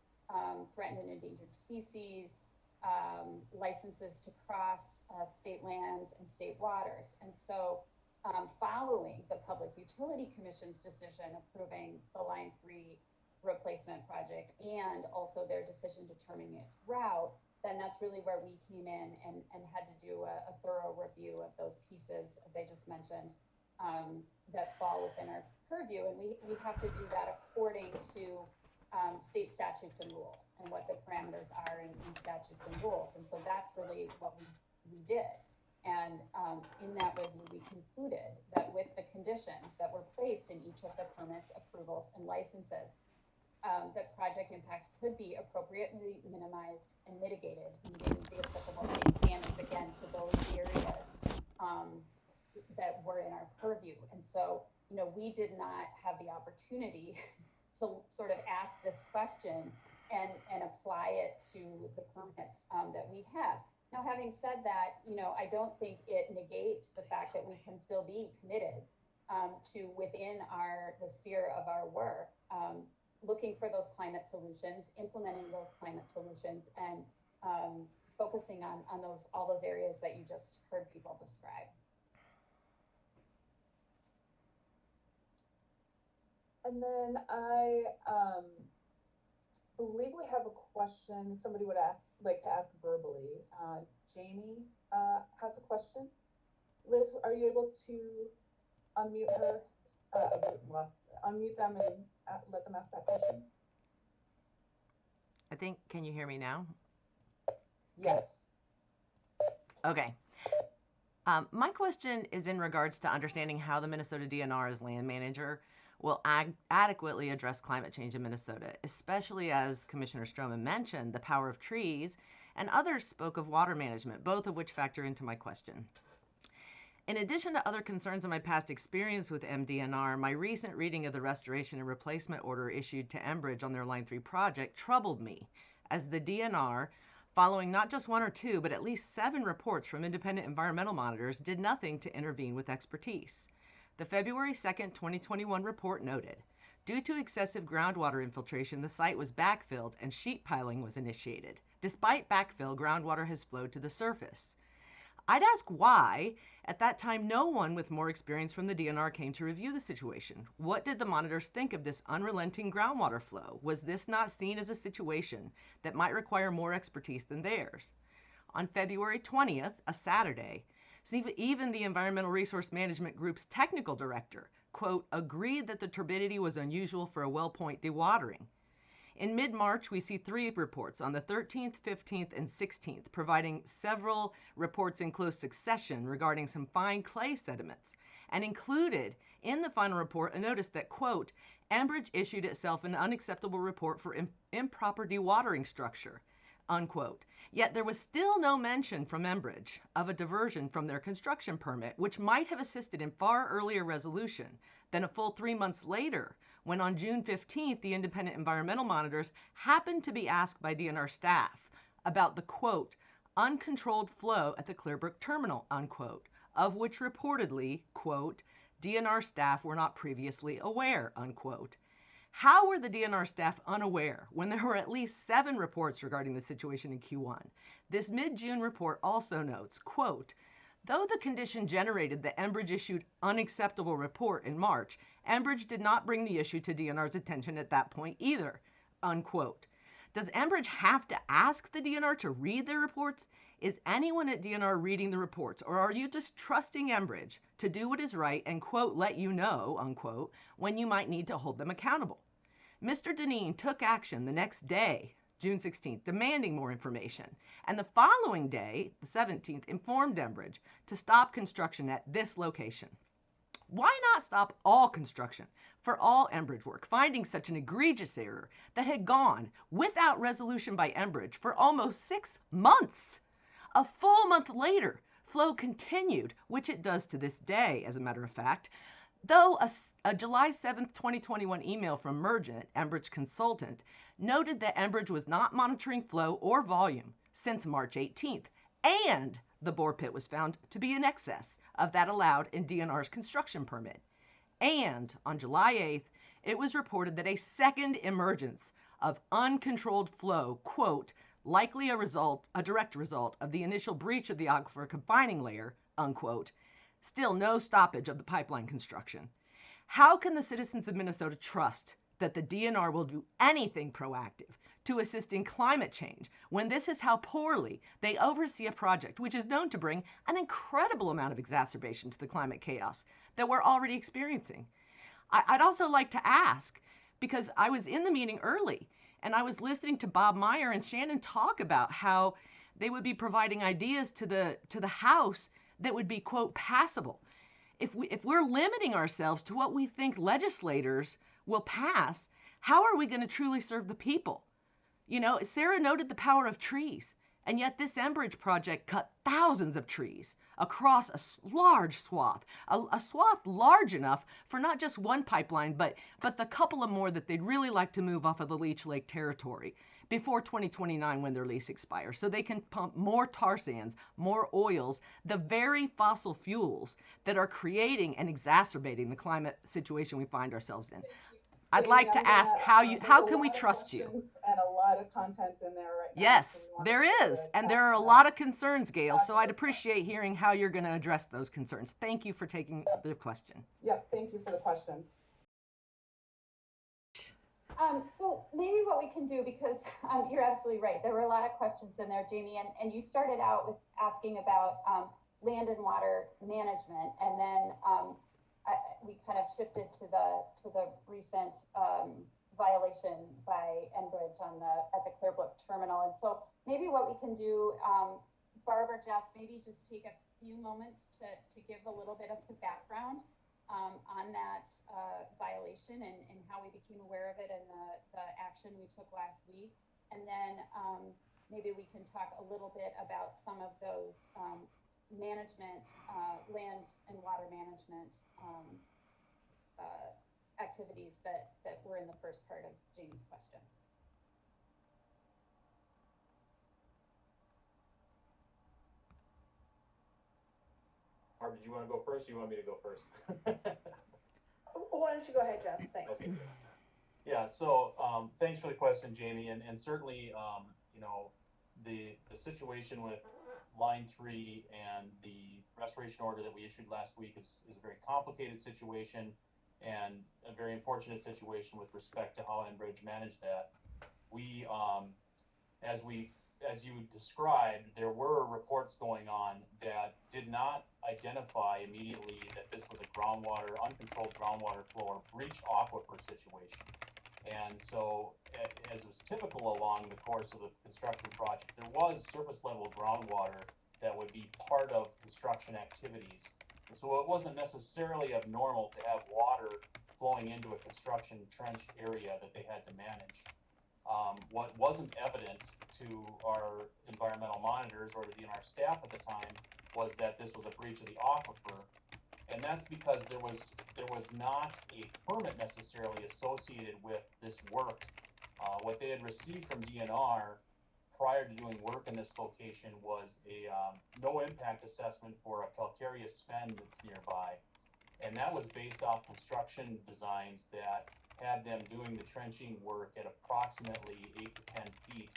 Speaker 9: threatened and endangered species, licenses to cross state lands and state waters. And so following the Public Utility Commission's decision approving the Line 3 replacement project and also their decision determining its route, then that's really where we came in and had to do a thorough review of those pieces, as I just mentioned, that fall within our purview. And we have to do that according to state statutes and rules and what the parameters are in statutes and rules. And so that's really what we did. And in that review, we concluded that with the conditions that were placed in each of the permits, approvals, and licenses, that project impacts could be appropriately minimized and mitigated, meeting the applicable state standards, again, to those areas that were in our purview. And so, we did not have the opportunity to sort of ask this question and apply it to the permits that we have. Now, having said that, I don't think it negates the fact that we can still be committed to within the sphere of our work, looking for those climate solutions, implementing those climate solutions, and focusing on all those areas that you just heard people describe.
Speaker 2: And then I believe we have a question somebody would like to ask verbally. Jamie has a question. Liz, are you able to unmute her? Unmute them and let them ask that question?
Speaker 10: I think, can you hear me now?
Speaker 2: Yes.
Speaker 10: Okay. My question is in regards to understanding how the Minnesota DNR as land manager will adequately address climate change in Minnesota, especially as Commissioner Stroman mentioned the power of trees, and others spoke of water management, both of which factor into my question. In addition to other concerns in my past experience with MDNR, my recent reading of the restoration and replacement order issued to Enbridge on their Line 3 project troubled me, as the DNR, following not just one or two, but at least 7 reports from independent environmental monitors, did nothing to intervene with expertise. The February 2nd, 2021 report noted, due to excessive groundwater infiltration, the site was backfilled and sheet piling was initiated. Despite backfill, groundwater has flowed to the surface. I'd ask why, at that time, no one with more experience from the DNR came to review the situation. What did the monitors think of this unrelenting groundwater flow? Was this not seen as a situation that might require more expertise than theirs? On February 20th, a Saturday, even the Environmental Resource Management Group's technical director, quote, agreed that the turbidity was unusual for a well point dewatering. In mid-March, we see 3 reports on the 13th, 15th, and 16th, providing several reports in close succession regarding some fine clay sediments. And included in the final report, a notice that, quote, Enbridge issued itself an unacceptable report for improper dewatering structure, unquote. Yet there was still no mention from Enbridge of a diversion from their construction permit, which might have assisted in far earlier resolution than a full 3 months later, when on June 15th, the independent environmental monitors happened to be asked by DNR staff about the, quote, uncontrolled flow at the Clearbrook terminal, unquote, of which reportedly, quote, DNR staff were not previously aware, unquote. How were the DNR staff unaware when there were at least 7 reports regarding the situation in Q1? This mid-June report also notes, quote, though the condition generated the Enbridge issued unacceptable report in March, Enbridge did not bring the issue to DNR's attention at that point either, unquote. Does Enbridge have to ask the DNR to read their reports? Is anyone at DNR reading the reports, or are you just trusting Enbridge to do what is right and, quote, let you know, unquote, when you might need to hold them accountable? Mr. Deneen took action the next day, June 16th, demanding more information, and the following day, the 17th, informed Enbridge to stop construction at this location. Why not stop all construction for all Enbridge work, finding such an egregious error that had gone without resolution by Enbridge for almost 6 months? A full month later, flow continued, which it does to this day, as a matter of fact, though a July 7th, 2021 email from Mergent, Enbridge consultant, noted that Enbridge was not monitoring flow or volume since March 18th, and the bore pit was found to be in excess of that allowed in DNR's construction permit. And on July 8th, it was reported that a second emergence of uncontrolled flow, quote, likely a direct result of the initial breach of the aquifer confining layer, unquote, still no stoppage of the pipeline construction. How can the citizens of Minnesota trust that the DNR will do anything proactive to assist in climate change when this is how poorly they oversee a project which is known to bring an incredible amount of exacerbation to the climate chaos that we're already experiencing? I'd also like to ask, because I was in the meeting early and I was listening to Bob Meyer and Shannon talk about how they would be providing ideas to the House that would be, quote, passable. If we're limiting ourselves to what we think legislators will pass, how are we going to truly serve the people? You know, Sarah noted the power of trees, and yet this Enbridge project cut thousands of trees across a large swath, a swath large enough for not just one pipeline, but the couple of more that they'd really like to move off of the Leech Lake territory before 2029 when their lease expires, so they can pump more tar sands, more oils, the very fossil fuels that are creating and exacerbating the climate situation we find ourselves in. I'd like to ask how can we trust you?
Speaker 2: And a lot of content in there right now.
Speaker 10: Yes, there is, and there are a lot of concerns, Gail, so I'd appreciate hearing how you're going to address those concerns. Thank you for taking the question.
Speaker 2: Yep, thank you for the question.
Speaker 9: So maybe what we can do, because you're absolutely right, there were a lot of questions in there, Jamie, and you started out with asking about land and water management, and then we kind of shifted to the recent violation by Enbridge at the Clearbrook terminal. And so maybe what we can do, Barbara, Jess, maybe just take a few moments to give a little bit of the background on that violation and how we became aware of it and the action we took last week. And then maybe we can talk a little bit about some of those management, land and water management activities that were in the first part of Jamie's question.
Speaker 7: Barb, did you want to go first, or you want me to go first?
Speaker 8: Why don't you go ahead, Jess? Thanks.
Speaker 7: Okay. Yeah, so thanks for the question, Jamie, and certainly, you know, the situation with Line 3 and the restoration order that we issued last week is a very complicated situation and a very unfortunate situation with respect to how Enbridge managed that. We, as you described, there were reports going on that did not identify immediately that this was a groundwater, uncontrolled groundwater flow or breach aquifer situation. And so, as was typical along the course of the construction project, there was surface level groundwater that would be part of construction activities. And so it wasn't necessarily abnormal to have water flowing into a construction trench area that they had to manage. What wasn't evident to our environmental monitors or to the DNR staff at the time was that this was a breach of the aquifer. And that's because there was not a permit necessarily associated with this work. What they had received from DNR prior to doing work in this location was a no impact assessment for a calcareous fen that's nearby. And that was based off construction designs that had them doing the trenching work at approximately 8 to 10 feet.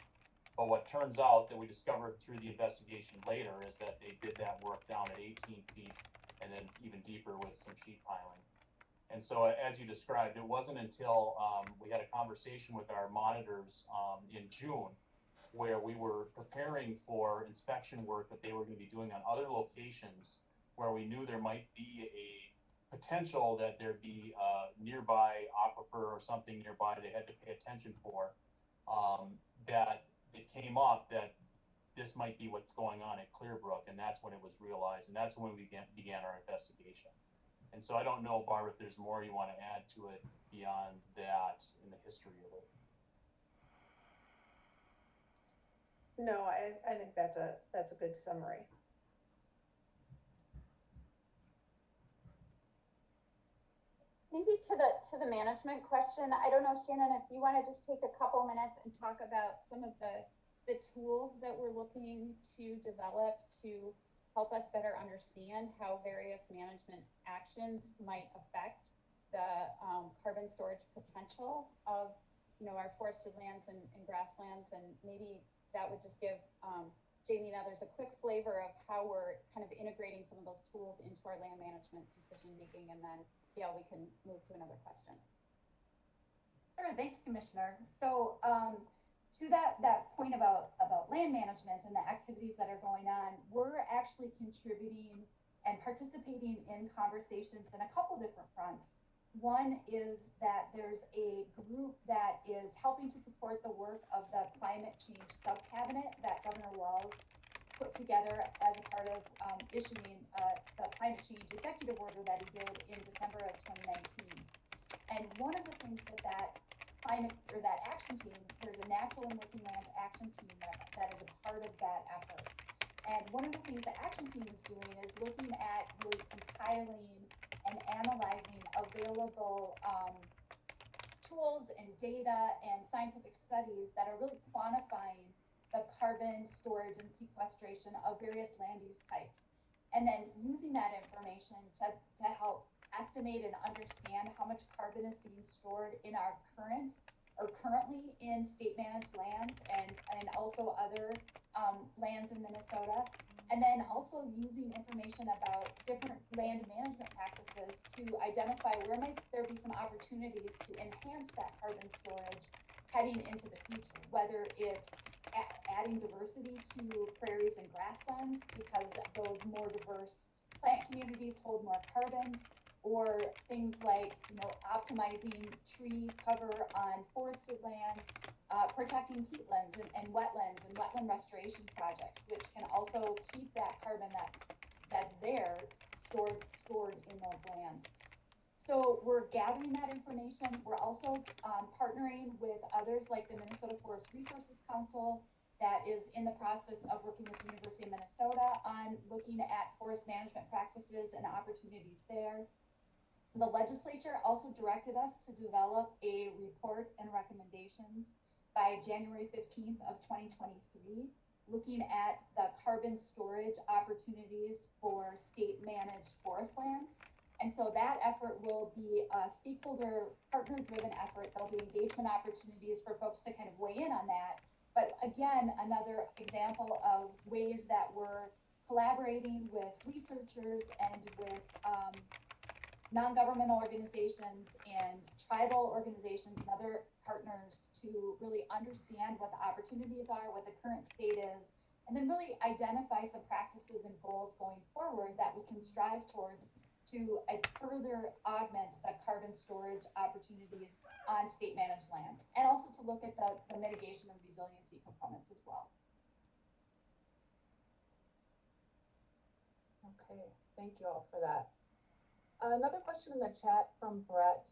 Speaker 7: But what turns out that we discovered through the investigation later is that they did that work down at 18 feet and then even deeper with some sheet piling. And so, as you described, it wasn't until we had a conversation with our monitors in June where we were preparing for inspection work that they were going to be doing on other locations where we knew there might be a potential that there'd be a nearby aquifer or something nearby they had to pay attention for, that it came up that this might be what's going on at Clearbrook, and that's when it was realized, and that's when we began our investigation. And so I don't know, Barb, if there's more you want to add to it beyond that in the history of it.
Speaker 8: No, I think that's a good summary.
Speaker 9: Maybe to the management question, I don't know, Shannon, if you want to just take a couple minutes and talk about some of the tools that we're looking to develop to help us better understand how various management actions might affect the carbon storage potential of, you know, our forested lands and grasslands, and maybe that would just give Jamie and others a quick flavor of how we're kind of integrating some of those tools into our land management decision making, and then yeah, we can move to another question.
Speaker 6: Sure, thanks, Commissioner. So to that point about land management and the activities that are going on, we're actually contributing and participating in conversations in a couple different fronts. One is that there's a group that is helping to support the work of the climate change subcabinet that Governor Walz put together as a part of issuing the climate change executive order that he did in December of 2019. And one of the things that action team, there's a natural and working lands action team that is a part of that effort. And one of the things the action team is doing is looking at really compiling and analyzing available tools and data and scientific studies that are really quantifying the carbon storage and sequestration of various land use types. And then using that information to help estimate and understand how much carbon is being stored in our currently in state managed lands and also other lands in Minnesota. And then also using information about different land management practices to identify where might there be some opportunities to enhance that carbon storage heading into the future, whether it's adding diversity to prairies and grasslands because those more diverse plant communities hold more carbon, or things like, optimizing tree cover on forested lands, protecting peatlands and wetlands and wetland restoration projects, which can also keep that carbon that's there stored in those lands. So we're gathering that information. We're also partnering with others like the Minnesota Forest Resources Council that is in the process of working with the University of Minnesota on looking at forest management practices and opportunities there. The legislature also directed us to develop a report and recommendations by January 15th of 2023, looking at the carbon storage opportunities for state managed forest lands. And so that effort will be a stakeholder partner driven effort. There'll be engagement opportunities for folks to kind of weigh in on that. But again, another example of ways that we're collaborating with researchers and with non-governmental organizations and tribal organizations and other partners to really understand what the opportunities are, what the current state is, and then really identify some practices and goals going forward that we can strive towards to further augment the carbon storage opportunities on state managed lands, and also to look at the mitigation and resiliency components as well.
Speaker 2: Okay, thank you all for that. Another question in the chat from Brett.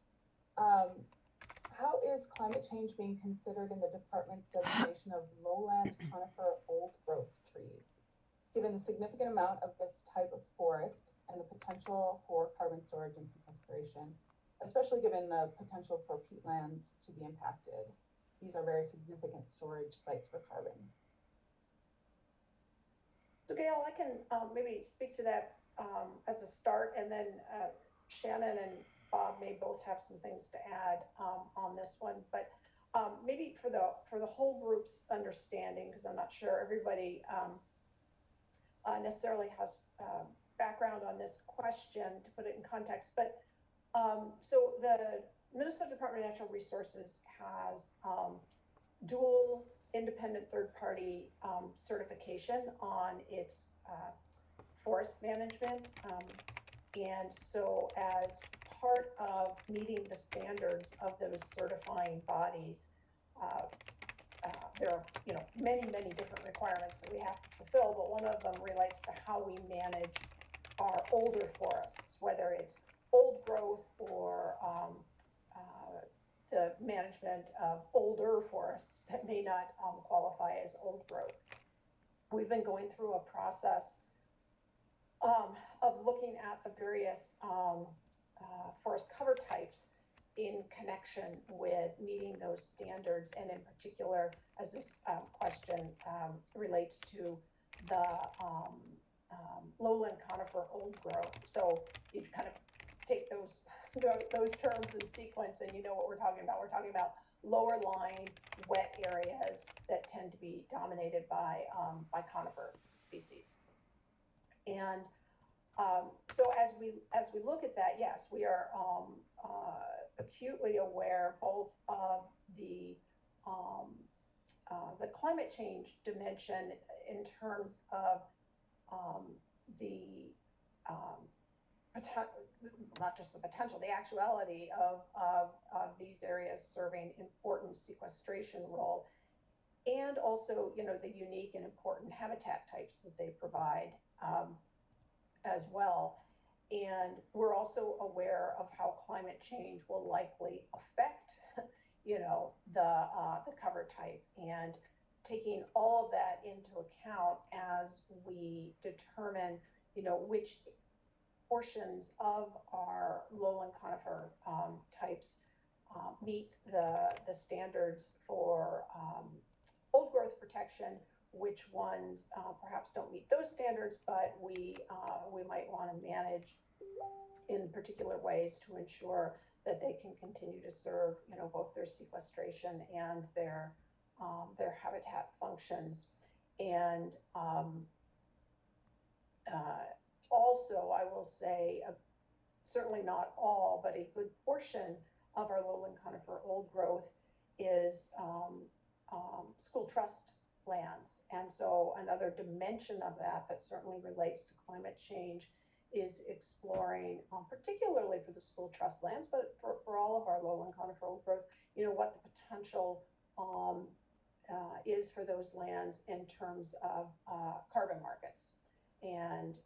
Speaker 2: How is climate change being considered in the department's designation of lowland conifer old growth trees, given the significant amount of this type of forest and the potential for carbon storage and sequestration, especially given the potential for peatlands to be impacted? These are very significant storage sites for carbon.
Speaker 8: So Gail, I can maybe speak to that as a start, and then Shannon and Bob may both have some things to add on this one. But maybe for the whole group's understanding, because I'm not sure everybody necessarily has background on this question to put it in context. But so the Minnesota Department of Natural Resources has dual independent third-party certification on its forest management. And so as part of meeting the standards of those certifying bodies, there are many different requirements that we have to fulfill, but one of them relates to how we manage our older forests, whether it's old growth or the management of older forests that may not qualify as old growth. We've been going through a process of looking at the various forest cover types in connection with meeting those standards, and in particular, as this question relates to the lowland conifer old growth. So you kind of take those terms in sequence, and you know what we're talking about. We're talking about lower lying wet areas that tend to be dominated by conifer species. And so as we look at that, yes, we are acutely aware both of the climate change dimension in terms of the not just the potential, the actuality of these areas serving important sequestration role, and also the unique and important habitat types that they provide as well. And we're also aware of how climate change will likely affect the cover type, and taking all of that into account as we determine which portions of our lowland conifer types meet the standards for old growth protection, which ones perhaps don't meet those standards, but we might want to manage in particular ways to ensure that they can continue to serve both their sequestration and their habitat functions. And also, I will say, certainly not all, but a good portion of our lowland conifer old growth is school trust lands. And so another dimension of that that certainly relates to climate change is exploring, particularly for the school trust lands, but for all of our lowland conifer old growth, what the potential is for those lands in terms of carbon markets, and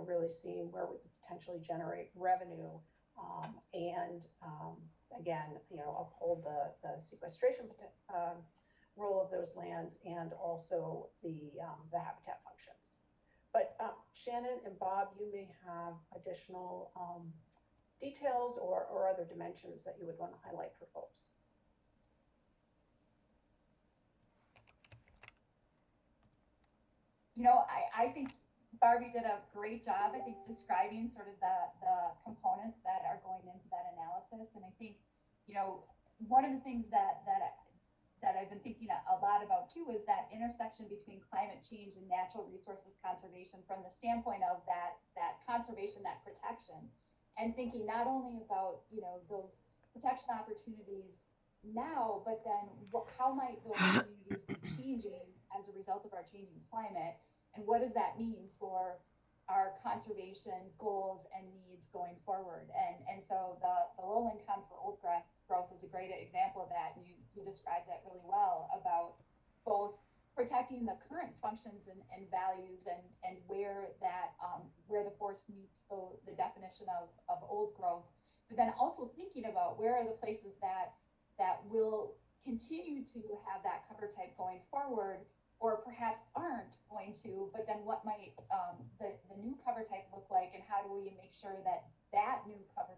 Speaker 8: really seeing where we could potentially generate revenue, and again, uphold the sequestration role of those lands, and also the habitat functions. But Shannon and Bob, you may have additional details or other dimensions that you would want to highlight for folks.
Speaker 6: I think Barbie did a great job, I think, describing sort of the components that are going into that analysis. And I think, one of the things that I've been thinking a lot about too is that intersection between climate change and natural resources conservation from the standpoint of that conservation, that protection, and thinking not only about, those protection opportunities now, but then how might those communities be changing as a result of our changing climate? And what does that mean for our conservation goals and needs going forward? And so the lowland conifer old growth is a great example of that. And you described that really well about both protecting the current functions and values and where that where the forest meets the definition of old growth, but then also thinking about where are the places that will continue to have that cover type going forward, or perhaps aren't going to, but then what might the new cover type look like, and how do we make sure that new cover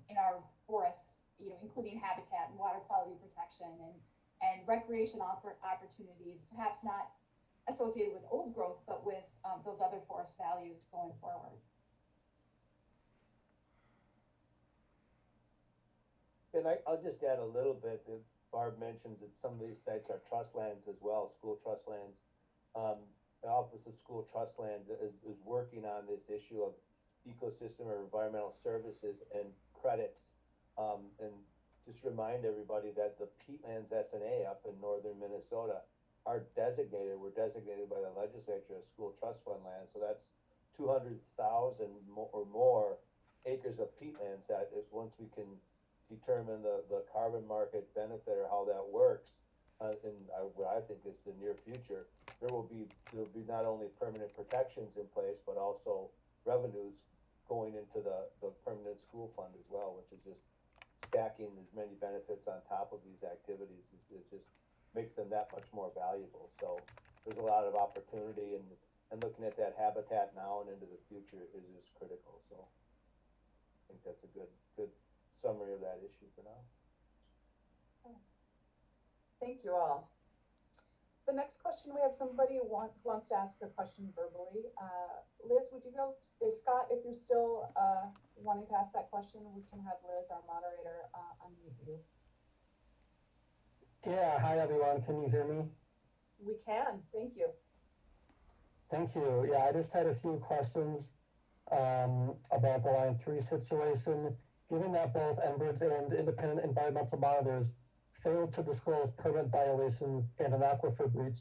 Speaker 6: in our forests, including habitat and water quality protection and recreation opportunities, perhaps not associated with old growth, but with those other forest values going forward.
Speaker 4: And I'll just add a little bit. Barb mentions that some of these sites are trust lands as well, school trust lands. The Office of School Trust Lands is working on this issue of ecosystem or environmental services and credits. And just remind everybody that the peatlands S&A up in northern Minnesota are designated. We're designated by the legislature as school trust fund land. So that's 200,000 or more acres of peatlands that if once we can determine the carbon market benefit or how that works, in what I think is the near future, there will be not only permanent protections in place, but also revenues going into the permanent school fund as well, which is just stacking as many benefits on top of these activities. It just makes them that much more valuable. So there's a lot of opportunity, and looking at that habitat now and into the future is just critical. So I think that's a good summary of that issue for now.
Speaker 2: Thank you all. The next question, we have somebody who wants to ask a question verbally. Liz, would you go, Scott, if you're still wanting to ask that question, we can have Liz, our moderator, unmute you.
Speaker 11: Yeah, hi everyone, can you hear me?
Speaker 2: We can, thank you.
Speaker 11: Thank you. Yeah, I just had a few questions about the Line 3 situation. Given that both Enbridge and independent environmental monitors failed to disclose permit violations and an aquifer breach,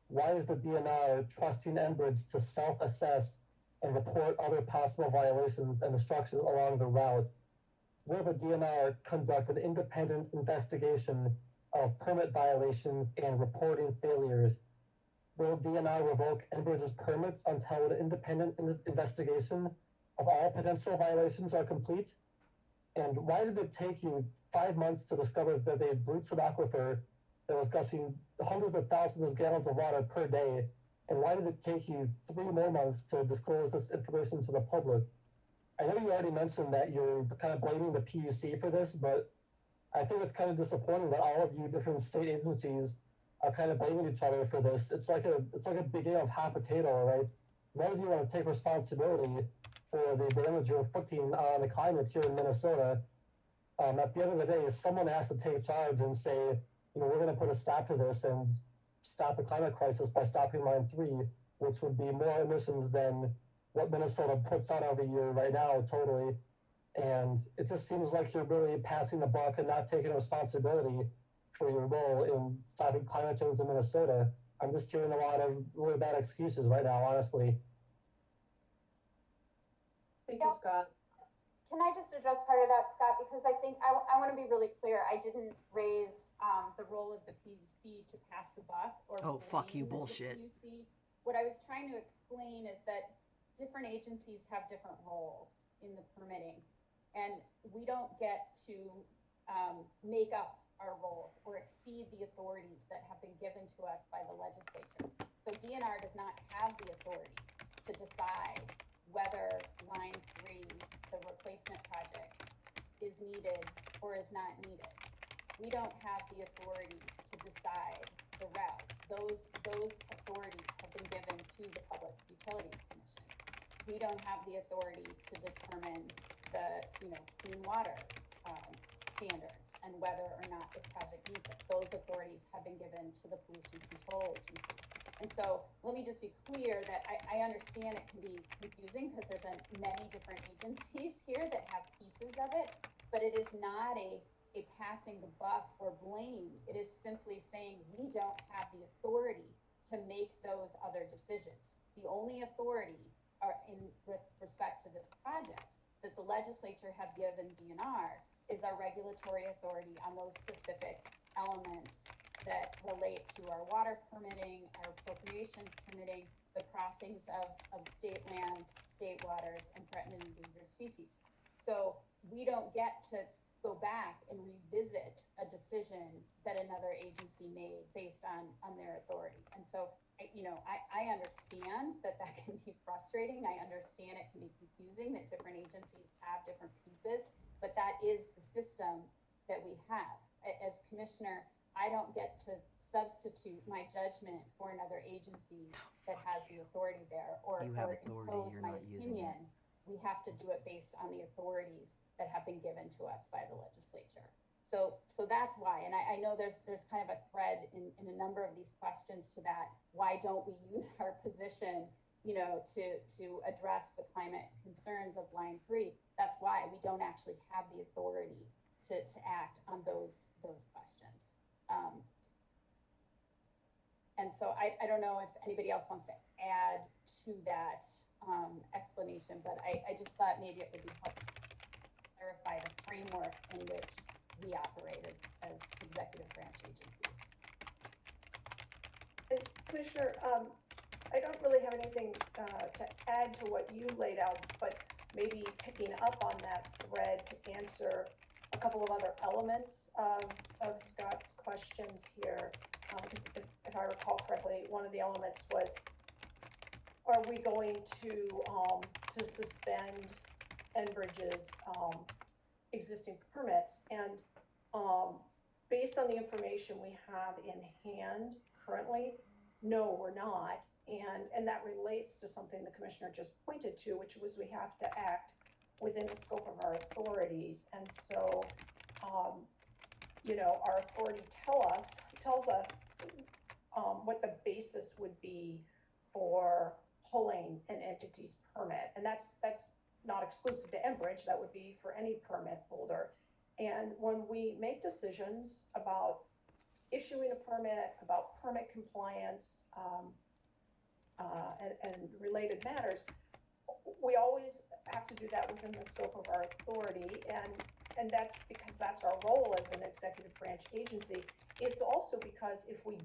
Speaker 11: why is the DNR trusting Enbridge to self-assess and report other possible violations and obstructions along the route? Will the DNR conduct an independent investigation of permit violations and reporting failures? Will DNR revoke Enbridge's permits until an independent investigation of all potential violations are complete? And why did it take you 5 months to discover that they had breached an aquifer that was gushing hundreds of thousands of gallons of water per day? And why did it take you 3 more months to disclose this information to the public? I know you already mentioned that you're kind of blaming the PUC for this, but I think it's kind of disappointing that all of you different state agencies are kind of blaming each other for this. It's like a big game of hot potato, right? None of you want to take responsibility for the damage you're inflicting on the climate here in Minnesota. At the end of the day, someone has to take charge and say, we're going to put a stop to this and stop the climate crisis by stopping Line 3, which would be more emissions than what Minnesota puts out every year right now, totally. And it just seems like you're really passing the buck and not taking responsibility for your role in stopping climate change in Minnesota. I'm just hearing a lot of really bad excuses right now, honestly.
Speaker 2: Thank you, Scott.
Speaker 9: Can I just address part of that, Scott? Because I think I want to be really clear. I didn't raise the role of the PUC to pass the buck or
Speaker 10: fuck you
Speaker 9: blame the
Speaker 10: bullshit.
Speaker 9: PUC. What I was trying to explain is that different agencies have different roles in the permitting, and we don't get to make up our roles or exceed the authorities that have been given to us by the legislature. So DNR does not have the authority to decide whether line 3, the replacement project, is needed or is not needed. We don't have the authority to decide the route. Those authorities have been given to the Public Utilities Commission. We don't have the authority to determine the clean water standards and whether or not this project meets it. Those authorities have been given to the Pollution Control Agency. And so let me just be clear that I understand it can be confusing because there's many different agencies here that have pieces of it, but it is not a passing the buck or blame. It is simply saying we don't have the authority to make those other decisions. The only authority with respect to this project that the legislature have given DNR is our regulatory authority on those specific elements that relate to our water permitting, our appropriations permitting, the crossings of state lands, state waters, and threatened and endangered species. So we don't get to go back and revisit a decision that another agency made based on their authority. And so, I understand that can be frustrating. I understand it can be confusing that different agencies have different pieces, but that is the system that we have. As commissioner, I don't get to substitute my judgment for another agency that has the authority there or impose my opinion. We have to do it based on the authorities that have been given to us by the legislature. So that's why, and I know there's kind of a thread in a number of these questions to that. Why don't we use our position, to address the climate concerns of line 3? That's why we don't actually have the authority to act on those questions. And so I don't know if anybody else wants to add to that explanation, but I just thought maybe it would be helpful to clarify the framework in which we operate as executive branch agencies.
Speaker 8: And Commissioner, I don't really have anything to add to what you laid out, but maybe picking up on that thread to answer a couple of other elements of Scott's questions here. Because if I recall correctly, one of the elements was, are we going to suspend Enbridge's existing permits? And based on the information we have in hand currently, no, we're not. And that relates to something the commissioner just pointed to, which was we have to act within the scope of our authorities. And so, our authority tells us what the basis would be for pulling an entity's permit. And that's not exclusive to Enbridge, that would be for any permit holder. And when we make decisions about issuing a permit, about permit compliance, and related matters, we always have to do that within the scope of our authority, and that's because that's our role as an executive branch agency. It's also because if we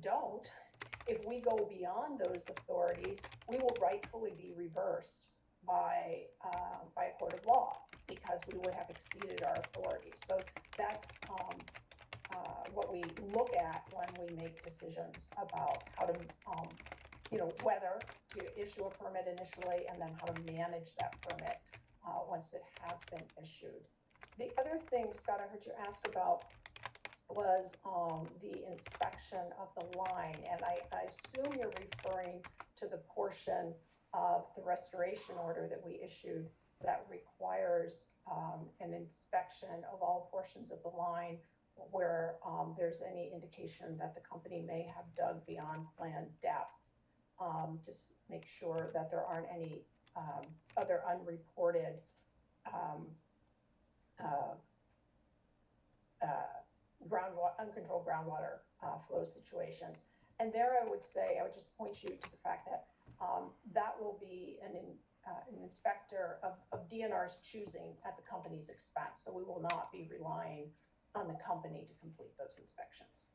Speaker 8: go beyond those authorities, we will rightfully be reversed by a court of law because we would have exceeded our authority. So that's what we look at when we make decisions about how to, whether to issue a permit initially and then how to manage that permit once it has been issued. The other thing, Scott, I heard you ask about was the inspection of the line. And I assume you're referring to the portion of the restoration order that we issued that requires an inspection of all portions of the line where there's any indication that the company may have dug beyond planned depth, to make sure that there aren't any other unreported uncontrolled groundwater flow situations. And there I would say, I would just point you to the fact that that will be an inspector of DNR's choosing at the company's expense. So we will not be relying on the company to complete those inspections.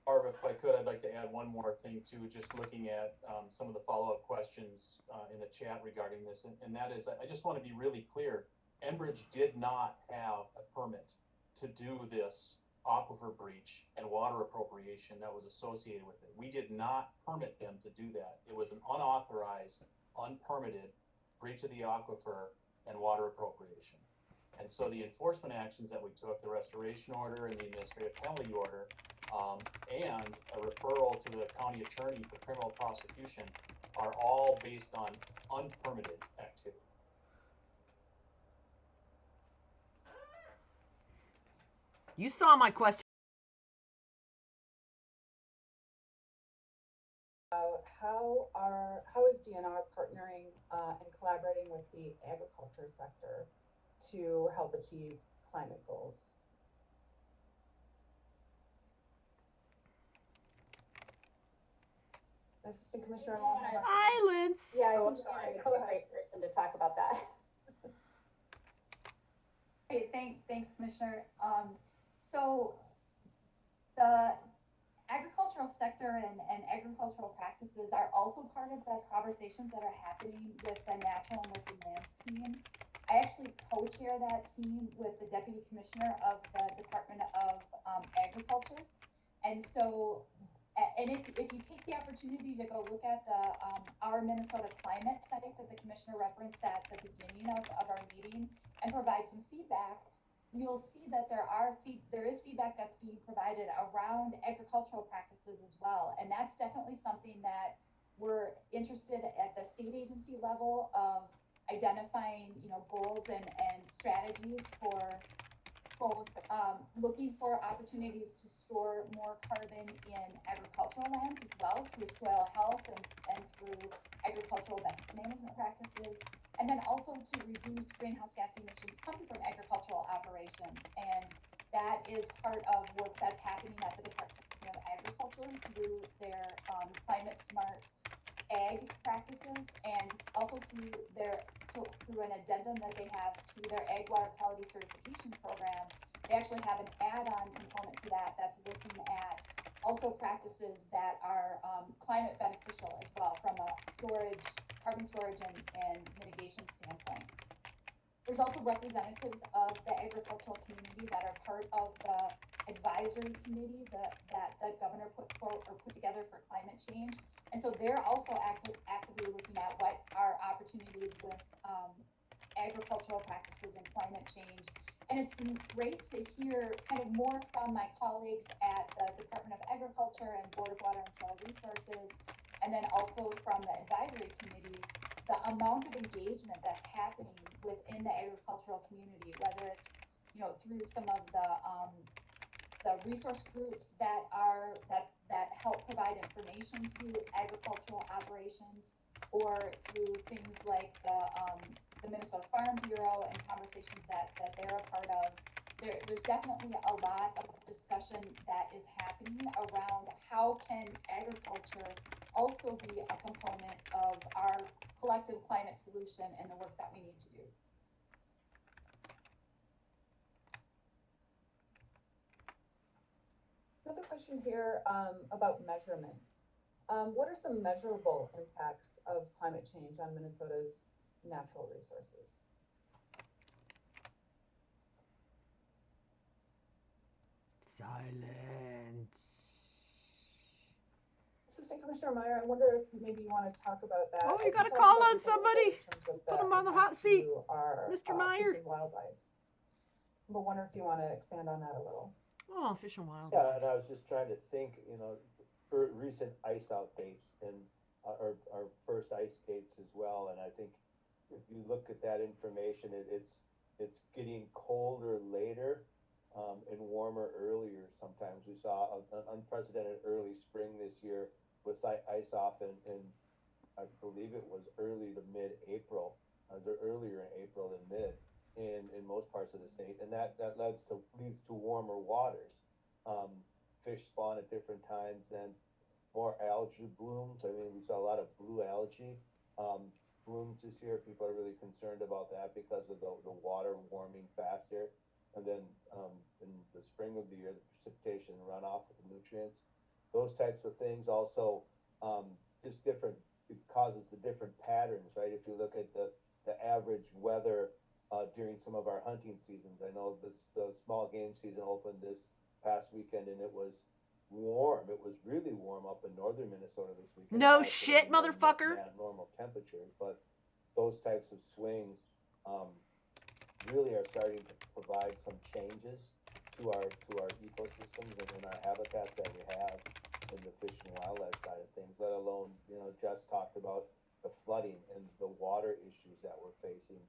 Speaker 7: Barb, if I could, I'd like to add one more thing too, just looking at some of the follow-up questions in the chat regarding this, and that is, I just want to be really clear. Enbridge did not have a permit to do this aquifer breach and water appropriation that was associated with it. We did not permit them to do that. It was an unauthorized, unpermitted breach of the aquifer and water appropriation. And so the enforcement actions that we took, the restoration order and the administrative penalty order, and a referral to the county attorney for criminal prosecution are all based on unpermitted activity.
Speaker 10: You saw my question.
Speaker 2: How is DNR partnering and collaborating with the agriculture sector to help achieve climate goals? Assistant Commissioner.
Speaker 10: Silence.
Speaker 9: Yeah, I
Speaker 2: Oh,
Speaker 9: think
Speaker 2: sorry.
Speaker 9: you're a great person to talk about that.
Speaker 6: Hey, thanks, Commissioner. So the agricultural sector and agricultural practices are also part of the conversations that are happening with the Natural and Working Lands team. I actually co-chair that team with the Deputy Commissioner of the Department of Agriculture. And so, and if you take the opportunity to go look at the our Minnesota climate site that the Commissioner referenced at the beginning of our meeting and provide some feedback, you'll see that there is feedback that's being provided around agricultural practices as well. And that's definitely something that we're interested at the state agency level of identifying, goals and strategies for both looking for opportunities to store more carbon in agricultural lands as well through soil health and through agricultural best management practices, and then also to reduce greenhouse gas emissions coming from agricultural operations. And that is part of work that's happening at the Department of Agriculture through their climate smart ag practices, and also through an addendum that they have to their ag water quality certification program. They actually have an add-on component to that that's looking at also practices that are climate beneficial as well from a carbon storage and mitigation standpoint. There's also representatives of the agricultural community that are part of the advisory committee that the governor put together for climate change. And so they're also actively looking at what are opportunities with agricultural practices and climate change. And it's been great to hear kind of more from my colleagues at the Department of Agriculture and Board of Water and Soil Resources, and then also from the advisory committee, the amount of engagement that's happening within the agricultural community, whether it's through some of the resource groups that help provide information to agricultural operations, or through things like the Minnesota Farm Bureau and conversations that they're a part of. There's definitely a lot of discussion that is happening around how can agriculture also be a component of our collective climate solution and the work that we need to do.
Speaker 2: Another question here about measurement. What are some measurable impacts of climate change on Minnesota's natural resources?
Speaker 10: Silence.
Speaker 2: Assistant Commissioner Meyer, I wonder if maybe you want to talk about that.
Speaker 10: Oh, you got to call on somebody. Put him on the hot seat, Mr. Meyer.
Speaker 2: Fish and wildlife. But wonder if you want to expand on that a little.
Speaker 10: Oh, Fish and Wildlife.
Speaker 4: Yeah, and I was just trying to think, for recent ice out dates and our first ice skates as well. And I think if you look at that information, it's getting colder later and warmer earlier. Sometimes we saw an unprecedented early spring this year with ice off in I believe it was early to mid-April, or earlier in April than mid. in most parts of the state, and that leads to warmer waters. Fish spawn at different times, then more algae blooms. I mean, we saw a lot of blue algae blooms this year. People are really concerned about that because of the water warming faster. And then in the spring of the year, the precipitation runoff with the nutrients, those types of things. Also, just different, it causes the different patterns, right? If you look at the average weather during some of our hunting seasons, I know the small game season opened this past weekend, and it was warm. It was really warm up in northern Minnesota this weekend.
Speaker 10: No shit, motherfucker.
Speaker 4: Normal temperatures, but those types of swings really are starting to provide some changes to our ecosystems and in our habitats that we have in the fish and wildlife side of things. Let alone, Jess talked about the flooding and the water issues that we're facing,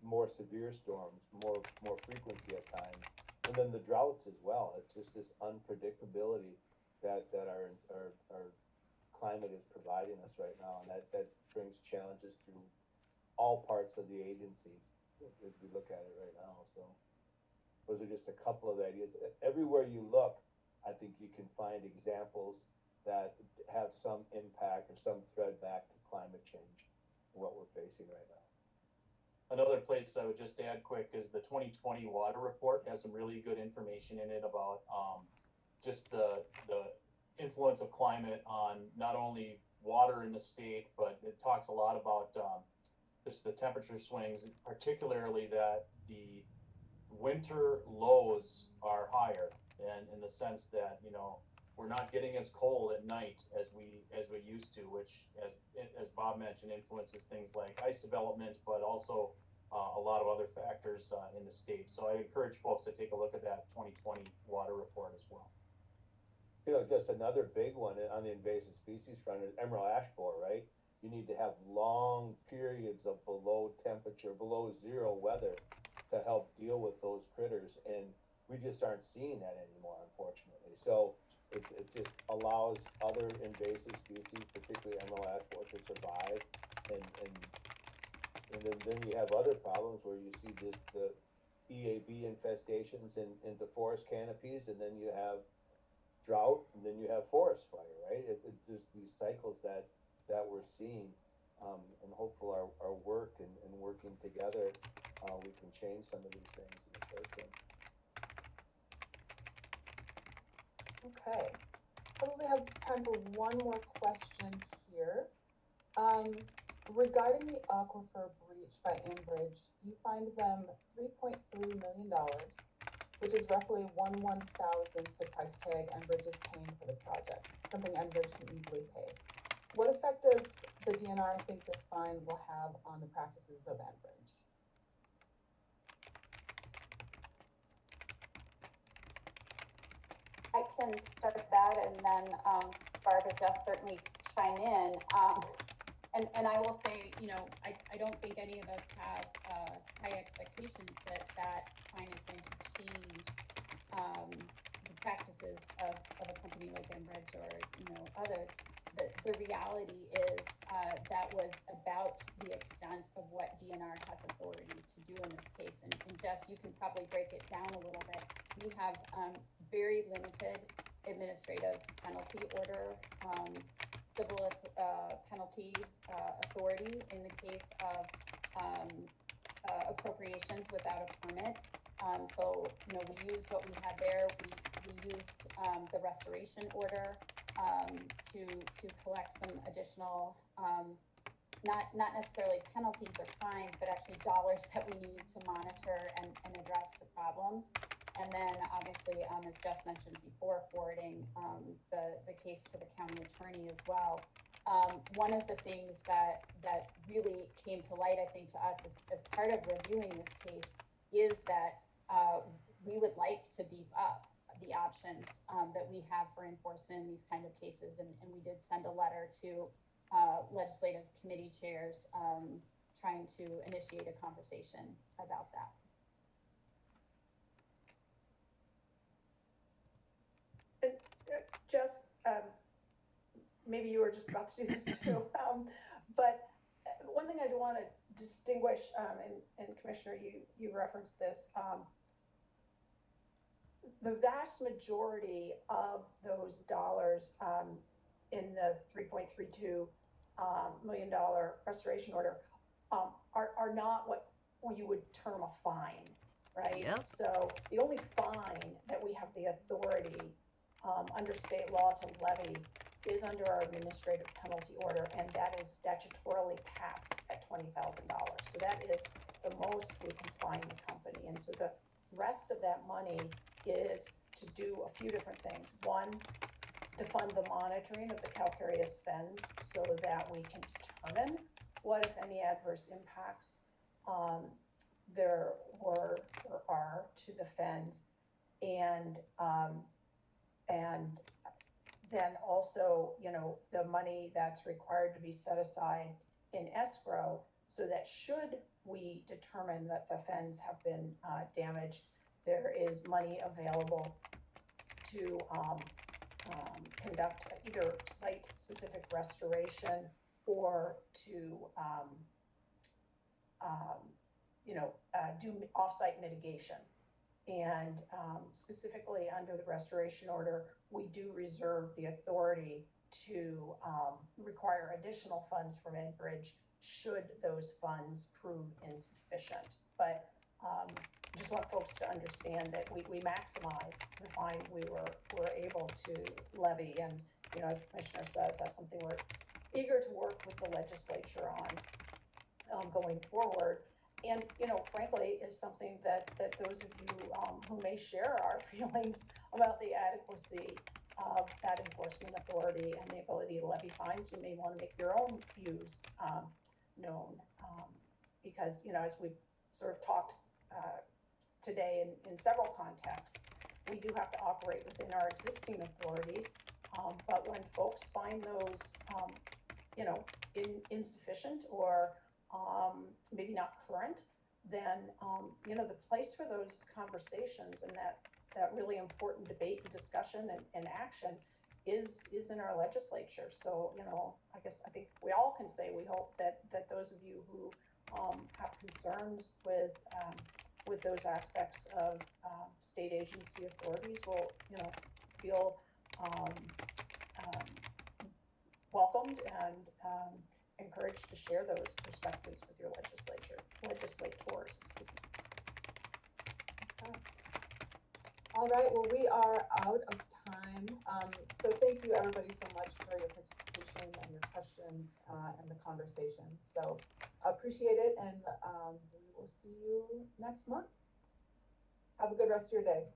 Speaker 4: more severe storms, more frequency at times, and then the droughts as well. It's just this unpredictability that our climate is providing us right now, and that brings challenges to all parts of the agency as we look at it right now. So those are just a couple of ideas. Everywhere you look, I think you can find examples that have some impact or some thread back to climate change, what we're facing right now.
Speaker 7: Another place I would just add quick is the 2020 water report has some really good information in it about just the influence of climate on not only water in the state, but it talks a lot about just the temperature swings, particularly that the winter lows are higher, and in the sense that we're not getting as cold at night as we used to, which as Bob mentioned influences things like ice development, but also a lot of other factors in the state. So I encourage folks to take a look at that 2020 water report as well.
Speaker 4: Just another big one on the invasive species front is emerald ash borer, right? You need to have long periods of below zero weather to help deal with those critters, and we just aren't seeing that anymore, unfortunately. So it just allows other invasive species, particularly emerald ash borer, to survive, and then you have other problems where you see the EAB infestations into forest canopies, and then you have drought, and then you have forest fire, right? It's just these cycles that we're seeing, and hopefully our work and working together, we can change some of these things in the short term.
Speaker 2: Okay, probably have time for one more question here. Regarding the aquifer breach by Enbridge, you find them $3.3 million, which is roughly 1/1000th the price tag Enbridge is paying for the project, something Enbridge can easily pay. What effect does the DNR think this fine will have on the practices of Enbridge?
Speaker 9: I can start that, and then Barb and Jess certainly chime in. And I will say, I don't think any of us have high expectations that fine is going to change the practices of a company like Enbridge or others. The reality is that was about the extent of what DNR has authority to do in this case. And Jess, you can probably break it down a little bit. We have very limited administrative penalty order, civil penalty authority in the case of appropriations without a permit. So we used what we had there. We used the restoration order to collect some additional, not necessarily penalties or fines, but actually dollars that we need to monitor and address the problems. And then obviously, as Jess mentioned before, forwarding the case to the county attorney as well. One of the things that really came to light, I think, to us as part of reviewing this case is that we would like to beef up the options that we have for enforcement in these kind of cases. And we did send a letter to legislative committee chairs trying to initiate a conversation about that.
Speaker 8: Jess, maybe you were just about to do this too, but one thing I want to distinguish, and Commissioner, you referenced this, the vast majority of those dollars in the $3.32 million restoration order are not what you would term a fine, right?
Speaker 10: Yep.
Speaker 8: So the only fine that we have the authority under state law to levy is under our administrative penalty order, and that is statutorily capped at $20,000. So that is the most we can fine the company. And so the rest of that money is to do a few different things. One, to fund the monitoring of the calcareous fens so that we can determine what, if any, adverse impacts there were or are to the fens, and then also, you know, the money that's required to be set aside in escrow so that should we determine that the fens have been damaged, there is money available to conduct either site-specific restoration or to do off-site mitigation. And specifically under the restoration order, we do reserve the authority to require additional funds from Enbridge should those funds prove insufficient. But just want folks to understand that we maximized the fine we were able to levy. And, you know, as the Commissioner says, that's something we're eager to work with the legislature on going forward. And, you know, frankly, is something that those of you who may share our feelings about the adequacy of that enforcement authority and the ability to levy fines, you may want to make your own views known. Because, you know, as we've sort of talked today in several contexts, we do have to operate within our existing authorities. But when folks find those, you know, insufficient or maybe not current, then, you know, the place for those conversations and that really important debate and discussion and action is in our legislature. So, you know, I think we all can say we hope that those of you who have concerns with those aspects of state agency authorities will, you know, feel welcomed and encouraged to share those perspectives with your legislators, excuse me.
Speaker 2: All right, well, we are out of time. So thank you everybody so much for your participation and your questions and the conversation. So appreciate it, and we will see you next month. Have a good rest of your day.